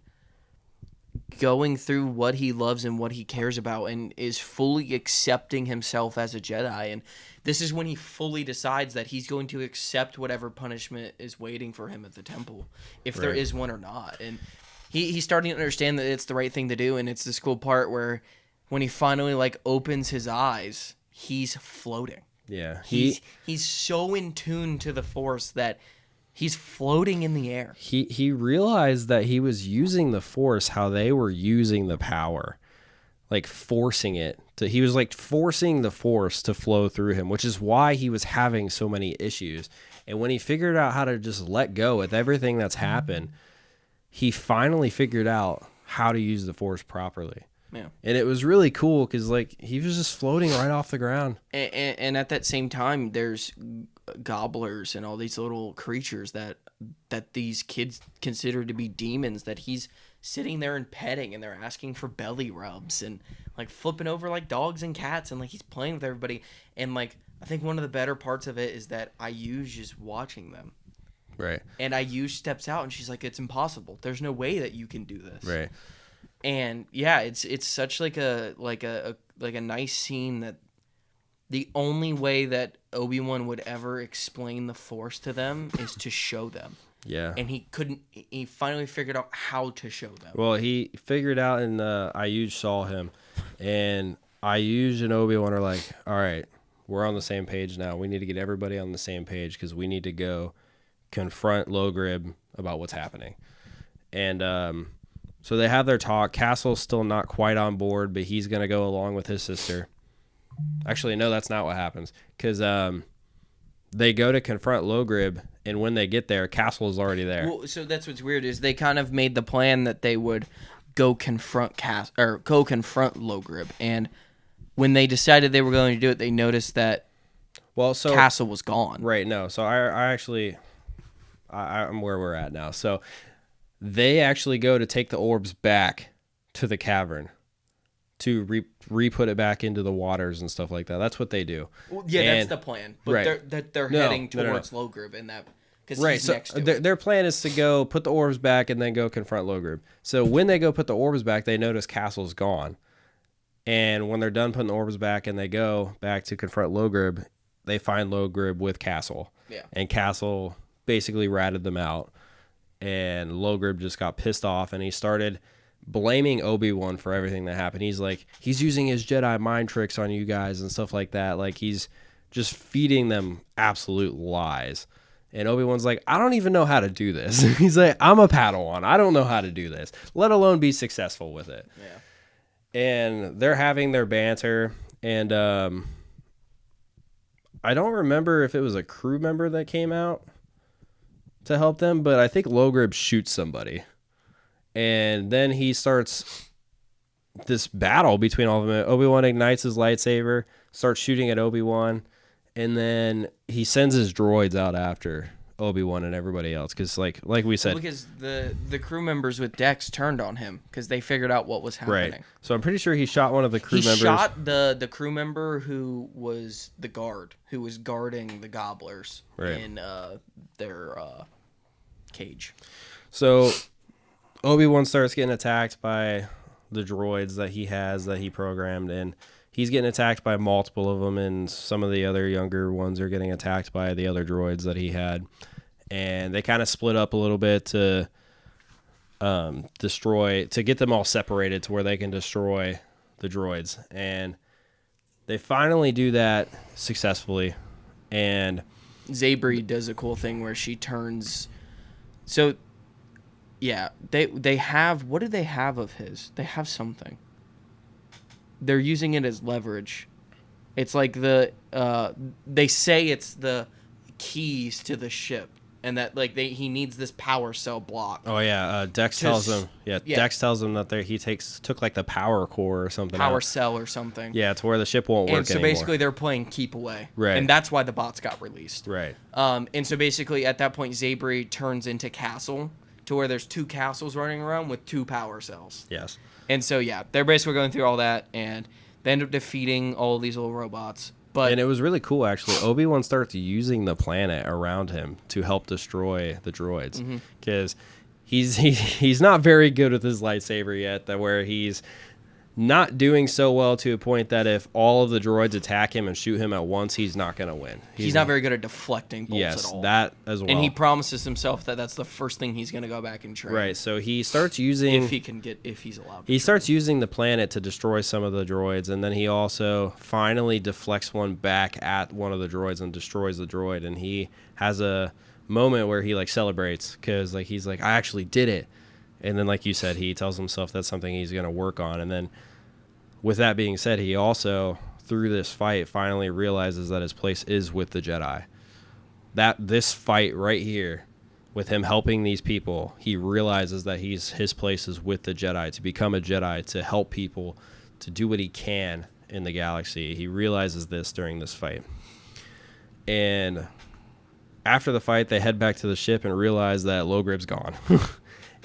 going through what he loves and what he cares about, and is fully accepting himself as a Jedi. And this is when he fully decides that he's going to accept whatever punishment is waiting for him at the temple, if there is one or not. And he's starting to understand that it's the right thing to do. And it's this cool part where when he finally like opens his eyes, he's floating.
Yeah.
He's so in tune to the Force that he's floating in the air.
He realized that he was using the Force how they were using the power. Like forcing it to, he was like forcing the Force to flow through him, which is why he was having so many issues. And when he figured out how to just let go with everything that's happened, he finally figured out how to use the Force properly.
Yeah.
And it was really cool because like he was just floating right off the ground.
And at that same time, there's gobblers and all these little creatures that these kids consider to be demons that he's sitting there and petting, and they're asking for belly rubs and like flipping over like dogs and cats, and like he's playing with everybody. And like I think one of the better parts of it is that Ayush is watching them.
Right. And
Ayush steps out and she's like, it's impossible. There's no way that you can do this.
Right.
And yeah, it's such like a nice scene that the only way that Obi-Wan would ever explain the Force to them is to show them.
Yeah.
And he finally figured out how to show them.
Well, he figured out, and Ayush saw him, and Ayush and Obi-Wan are like, all right, we're on the same page now. We need to get everybody on the same page because we need to go confront Logrib about what's happening. And so they have their talk. Castle's still not quite on board, but he's going to go along with his sister. Actually, no, that's not what happens, because they go to confront Logrib, and when they get there, Castle is already there.
Well, so that's what's weird is they kind of made the plan that they would go confront Logrib, and when they decided they were going to do it, they noticed that Castle was gone.
Right. No. So I'm where we're at now. So They actually go to take the orbs back to the cavern to re-put it back into the waters and stuff like that. That's what they do.
Well, yeah,
And,
that's the plan. But they're heading towards Logrib in that, because he's next to it.
Their plan is to go put the orbs back and then go confront Logrib. So when they go put the orbs back, they notice Castle's gone. And when they're done putting the orbs back and they go back to confront Logrib, they find Logrib with Castle.
Yeah.
And Castle basically ratted them out. And Logrib just got pissed off, and he started blaming Obi-Wan for everything that happened. He's like, he's using his Jedi mind tricks on you guys and stuff like that. Like, he's just feeding them absolute lies. And Obi-Wan's like, I don't even know how to do this. He's like, I'm a Padawan. I don't know how to do this, let alone be successful with it.
Yeah.
And they're having their banter, and I don't remember if it was a crew member that came out to help them, but I think Logrib shoots somebody. And then he starts this battle between all of them. Obi-Wan ignites his lightsaber, starts shooting at Obi-Wan, and then he sends his droids out after Obi-Wan and everybody else. Because, like we said...
Because the crew members with Dex turned on him because they figured out what was happening.
Right. So I'm pretty sure he shot one of the crew members.
He shot the crew member who was the guard, who was guarding the gobblers in their cage.
So Obi-Wan starts getting attacked by the droids that he programmed, and he's getting attacked by multiple of them, and some of the other younger ones are getting attacked by the other droids that he had. And they kind of split up a little bit to get them all separated to where they can destroy the droids. And they finally do that successfully. And
Zabri does a cool thing where she turns... So, yeah, they have... What do they have of his? They have something. They're using it as leverage. It's like they say it's the keys to the ship, and that like he needs this power cell block.
Oh yeah, Dex tells him. Yeah, Dex tells him that he took like the power core or something.
Power cell or something.
Yeah, it's where the ship won't work anymore.
And so basically they're playing keep away.
Right.
And that's why the bots got released.
Right.
And so basically at that point Zabri turns into Castle, to where there's two castles running around with two power cells.
Yes.
And so yeah, they're basically going through all that, and they end up defeating all of these little robots.
And it was really cool, actually. Obi-Wan starts using the planet around him to help destroy the droids, because he's not very good with his lightsaber yet. That where he's not doing so well to a point that if all of the droids attack him and shoot him at once, he's not going to win.
He's not very good at deflecting bolts at all.
Yes, that as well.
And he promises himself that that's the first thing he's going to go back and train.
Right, so he starts using...
If he's allowed to.
He starts using the planet to destroy some of the droids, and then he also finally deflects one back at one of the droids and destroys the droid. And he has a moment where he, like, celebrates, because, like, he's like, I actually did it. And then, like you said, he tells himself that's something he's going to work on. And then, with that being said, he also, through this fight, finally realizes that his place is with the Jedi. This fight right here, with him helping these people, he realizes that his place is with the Jedi, to become a Jedi, to help people, to do what he can in the galaxy. He realizes this during this fight. And after the fight, they head back to the ship and realize that Logrib's gone.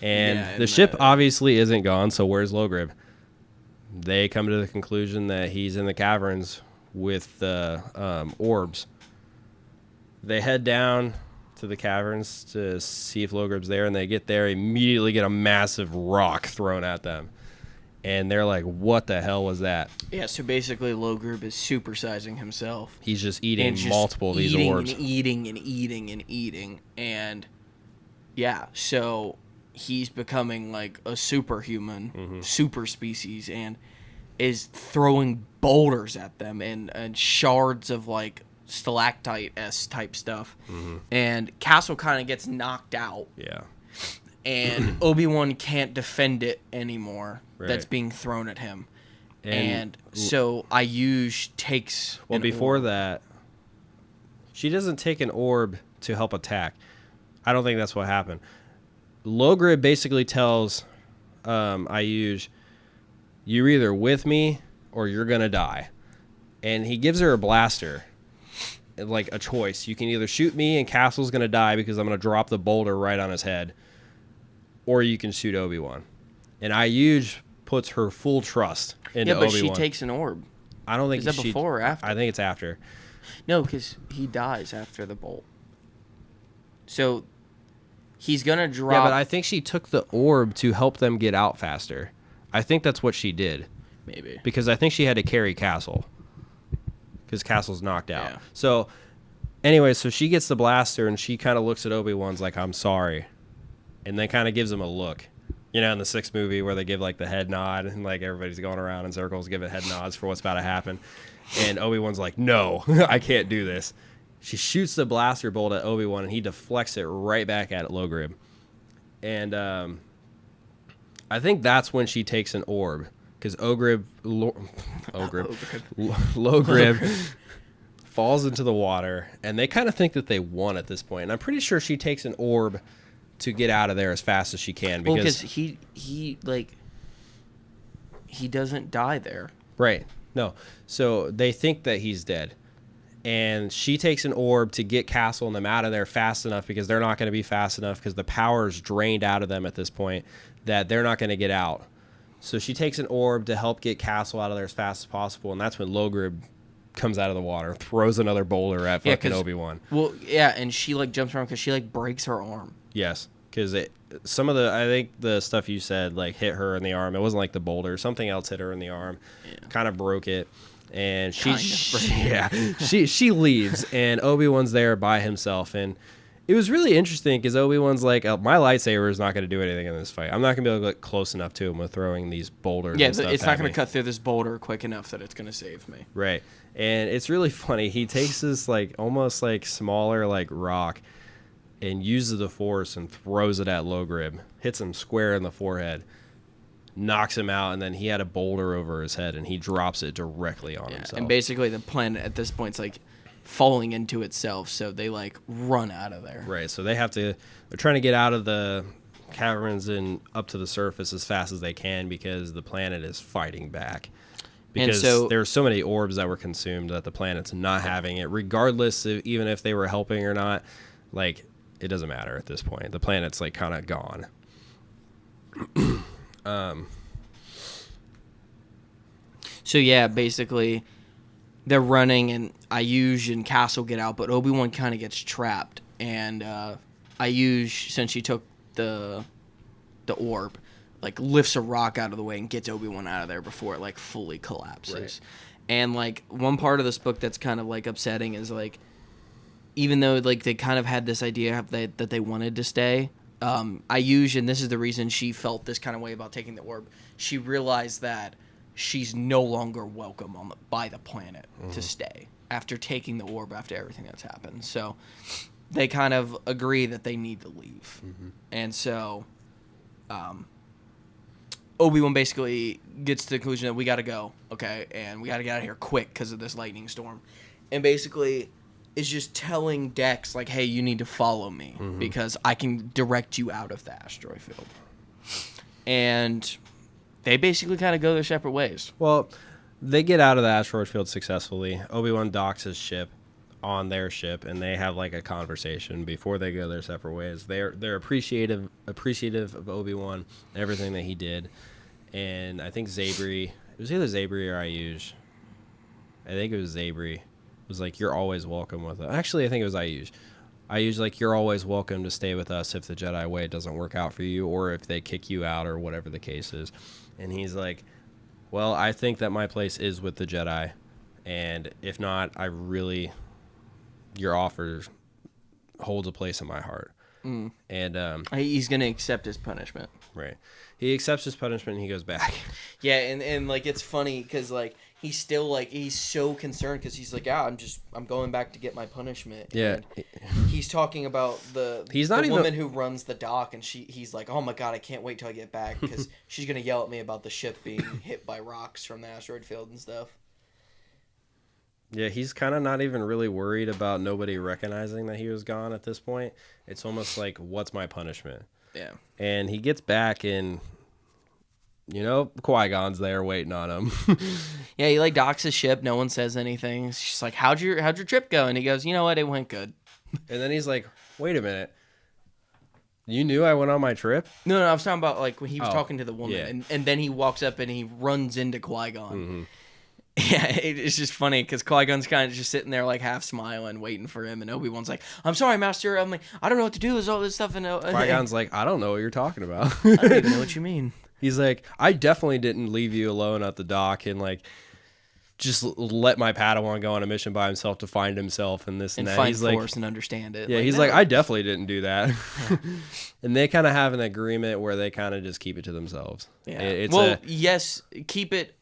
And the ship obviously isn't gone, so where's Logrib? They come to the conclusion that he's in the caverns with the orbs. They head down to the caverns to see if Logrib's there, and they get there, immediately get a massive rock thrown at them. And they're like, what the hell was that?
Yeah, so basically Logrib is supersizing himself.
He's just eating multiple of these orbs.
And eating. And yeah, so... he's becoming like a superhuman, super species, and is throwing boulders at them and shards of like stalactite-esque type stuff. And Castle kind of gets knocked out.
Yeah.
And Obi-Wan can't defend it anymore.
Right.
That's being thrown at him. And so Ayush takes...
Well, before that, she doesn't take an orb to help attack. I don't think that's what happened. Logrib basically tells Ayush, you're either with me or you're going to die. And he gives her a blaster, like a choice. You can either shoot me and Castle's going to die because I'm going to drop the boulder right on his head, or you can shoot Obi-Wan. And Ayuj puts her full trust into
Yeah, but
Obi-Wan.
she takes an orb.
I don't think
Is that before or after?
I think it's after.
No, because he dies after the bolt. So he's going to drop...
Yeah, but I think she took the orb to help them get out faster. I think that's what she did.
Maybe.
Because I think she had to carry Castle. Because Castle's knocked out.
Yeah.
So, anyway, so she gets the blaster, and she kind of looks at Obi-Wan's like, I'm sorry. And then kind of gives him a look. You know, in the 6th movie where they give, like, the head nod, and, like, everybody's going around in circles giving head nods for what's about to happen. And Obi-Wan's like, no, I can't do this. She shoots the blaster bolt at Obi-Wan, and he deflects it right back at Logrib. And I think that's when she takes an orb. Because Logrib falls into the water, and they kind of think that they won at this point. And I'm pretty sure she takes an orb to get out of there as fast as she can.
Because he doesn't die there.
Right. No. So they think that he's dead. And she takes an orb to get Castle and them out of there fast enough, because they're not going to be fast enough because the power's drained out of them at this point, that they're not going to get out. So she takes an orb to help get Castle out of there as fast as possible, and that's when Logrib comes out of the water, throws another boulder at fucking Obi-Wan.
Well, yeah, and she, like, jumps around because she, like, breaks her arm.
Yes, because some of the, I think the stuff you said, like, hit her in the arm. It wasn't like the boulder. Something else hit her in the arm, kind of broke it. And she leaves, and Obi-Wan's there by himself. And it was really interesting because Obi-Wan's like, my lightsaber is not going to do anything in this fight. I'm not going to be able to get close enough to him with throwing these boulders.
Yeah,
and stuff
it's not going
to
cut through this boulder quick enough that it's going to save me.
Right. And it's really funny. He takes this, like, almost, like, smaller, like, rock and uses the Force and throws it at Logrib. Hits him square in the forehead. Knocks him out, and then he had a boulder over his head, and he drops it directly on himself.
And basically the planet at this point is, like, falling into itself, so they, like, run out of there.
Right, so they're trying to get out of the caverns and up to the surface as fast as they can because the planet is fighting back. Because there are so many orbs that were consumed that the planet's not having it, regardless of even if they were helping or not. Like, it doesn't matter at this point. The planet's, like, kind of gone.
So yeah, basically they're running, and Ayuj and Castle get out, but Obi-Wan kind of gets trapped, and Ayuj, since she took the orb, like, lifts a rock out of the way and gets Obi-Wan out of there before it, like, fully collapses. Right. And, like, one part of this book that's kind of, like, upsetting is, like, even though, like, they kind of had this idea that they wanted to stay, Ayuj, and this is the reason she felt this kind of way about taking the orb, she realized that she's no longer welcome by the planet to stay after taking the orb, after everything that's happened. So they kind of agree that they need to leave. And so Obi-Wan basically gets to the conclusion that we got to go, okay, and we got to get out of here quick because of this lightning storm. And basically is just telling Dex, like, hey, you need to follow me because I can direct you out of the asteroid field. And they basically kind of go their separate ways.
Well, they get out of the asteroid field successfully. Obi-Wan docks his ship on their ship, and they have, like, a conversation before they go their separate ways. They're appreciative of Obi-Wan, everything that he did. And I think Zabri, it was either Zabri or Ayuj. I think it was Zabri. Was like, you're always welcome with us. Actually, I think it was Ayuj. Ayuj, like, you're always welcome to stay with us if the Jedi way doesn't work out for you, or if they kick you out, or whatever the case is. And he's like, well, I think that my place is with the Jedi, and if not, your offer holds a place in my heart. And
he's gonna accept his punishment.
Right. He accepts his punishment and he goes back.
Yeah, and like, it's funny because, like, he's still, like, he's so concerned because he's like, yeah, I'm going back to get my punishment.
Yeah.
And he's talking about the woman who runs the dock, and he's like, oh my god, I can't wait till I get back because she's gonna yell at me about the ship being hit by rocks from the asteroid field and stuff.
Yeah, he's kind of not even really worried about nobody recognizing that he was gone at this point. It's almost like, what's my punishment?
Yeah.
And he gets back, and, you know, Qui-Gon's there waiting on him.
Yeah, he, like, docks his ship. No one says anything. It's just like, how'd your trip go? And he goes, you know what? It went good.
And then he's like, wait a minute. You knew I went on my trip?
No, I was talking about like when he was talking to the woman,
yeah.
and then he walks up and he runs into Qui-Gon.
Mm-hmm.
Yeah, it's just funny because Qui-Gon's kind of just sitting there like half smiling, waiting for him, and Obi-Wan's like, "I'm sorry, Master. I'm like, I don't know what to do with all this stuff." And
Qui-Gon's like, I don't know what you're talking about.
I don't even know what you mean.
He's like, I definitely didn't leave you alone at the dock and like just let my Padawan go on a mission by himself to find himself and this and that.
Find
he's
Force
like,
and understand it.
Yeah,
like,
he's
no.
like, I definitely didn't do that. And they kind of have an agreement where they kind of just keep it to themselves.
Yeah. Yes, keep it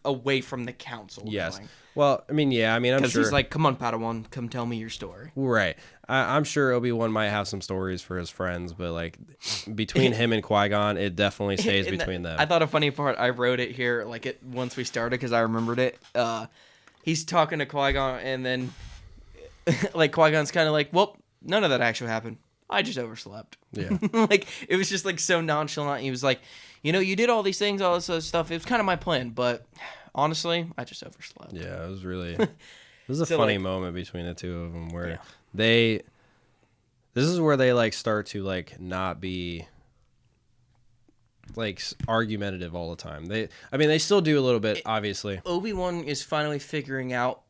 away from the council.
Yes.
Going.
Well, I mean, I'm sure.
Because he's like, come on, Padawan, come tell me your story.
Right. I'm sure Obi-Wan might have some stories for his friends, but like between him and Qui-Gon, it definitely stays between them.
I thought a funny part, I wrote it here, like once we started because I remembered it. He's talking to Qui-Gon, and then like Qui-Gon's kind of like, well, none of that actually happened. I just overslept.
Yeah.
Like, it was just like so nonchalant. He was like, you did all these things, all this other stuff. It was kind of my plan, but honestly, I just overslept.
Yeah, it was really. This is a funny moment between the two of them where this is where they like start to like not be like argumentative all the time. They still do a little bit, obviously.
Obi-Wan is finally figuring out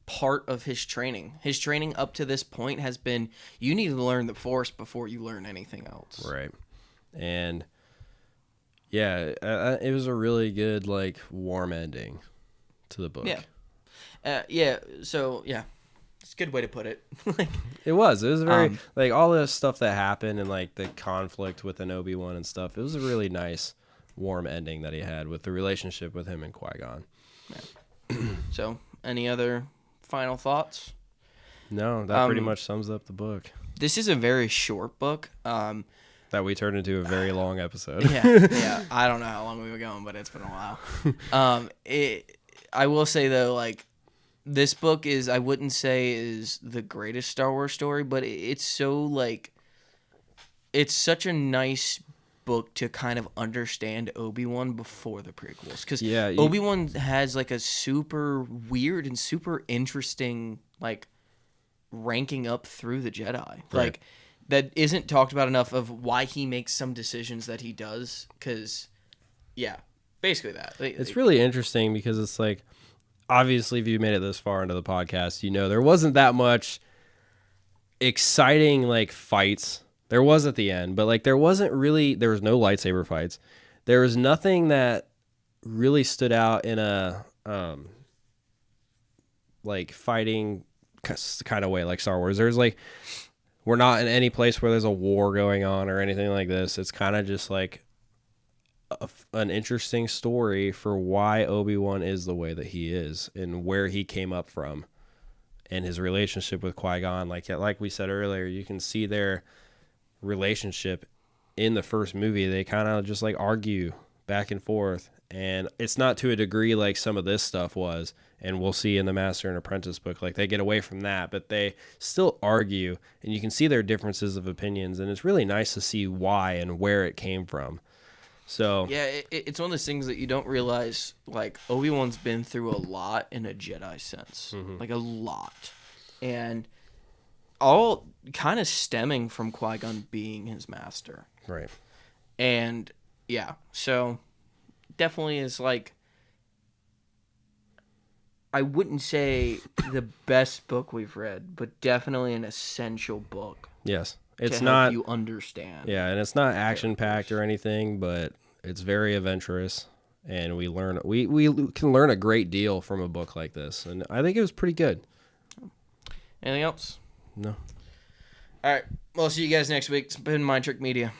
part of his training. His training up to this point has been, you need to learn the Force before you learn anything else.
Right. And yeah, it was a really good like warm ending to the book.
Yeah. So yeah, it's a good way to put it. Like,
it was very like all the stuff that happened and like the conflict with an Obi-Wan and stuff. It was a really nice warm ending that he had with the relationship with him and Qui-Gon.
Yeah. So any other final thoughts?
No, that pretty much sums up the book.
This is a very short book.
That we turned into a very long episode.
Yeah. I don't know how long we were going, but it's been a while. I will say though, like, this book is, I wouldn't say is the greatest Star Wars story, but it's so like, it's such a nice book to kind of understand Obi-Wan before the prequels, because Obi-Wan has like a super weird and super interesting like ranking up through the Jedi. Right. Like, that isn't talked about enough of why he makes some decisions that he does. Because, basically that.
It's really interesting because it's like, obviously, if you made it this far into the podcast, there wasn't that much exciting like fights. There was at the end, but like there was no lightsaber fights. There was nothing that really stood out in a like fighting kind of way like Star Wars. There's like, we're not in any place where there's a war going on or anything like this. It's kind of just like an interesting story for why Obi-Wan is the way that he is and where he came up from and his relationship with Qui-Gon. Like we said earlier, you can see their relationship in the first movie. They kind of just like argue back and forth, and it's not to a degree like some of this stuff was, and we'll see in the Master and Apprentice book. Like, they get away from that, but they still argue, and you can see their differences of opinions, and it's really nice to see why and where it came from. So
yeah, it's one of those things that you don't realize. Like, Obi-Wan's been through a lot in a Jedi sense, like a lot, and all kind of stemming from Qui-Gon being his master.
Right.
And yeah, so definitely is like, I wouldn't say the best book we've read, but definitely an essential book.
Yes. It's
to
not
help you understand.
Yeah, and it's not action packed or anything, but it's very adventurous, and we can learn a great deal from a book like this, and I think it was pretty good.
Anything else?
No.
All right. Well, see you guys next week. It's been Mind Trick Media.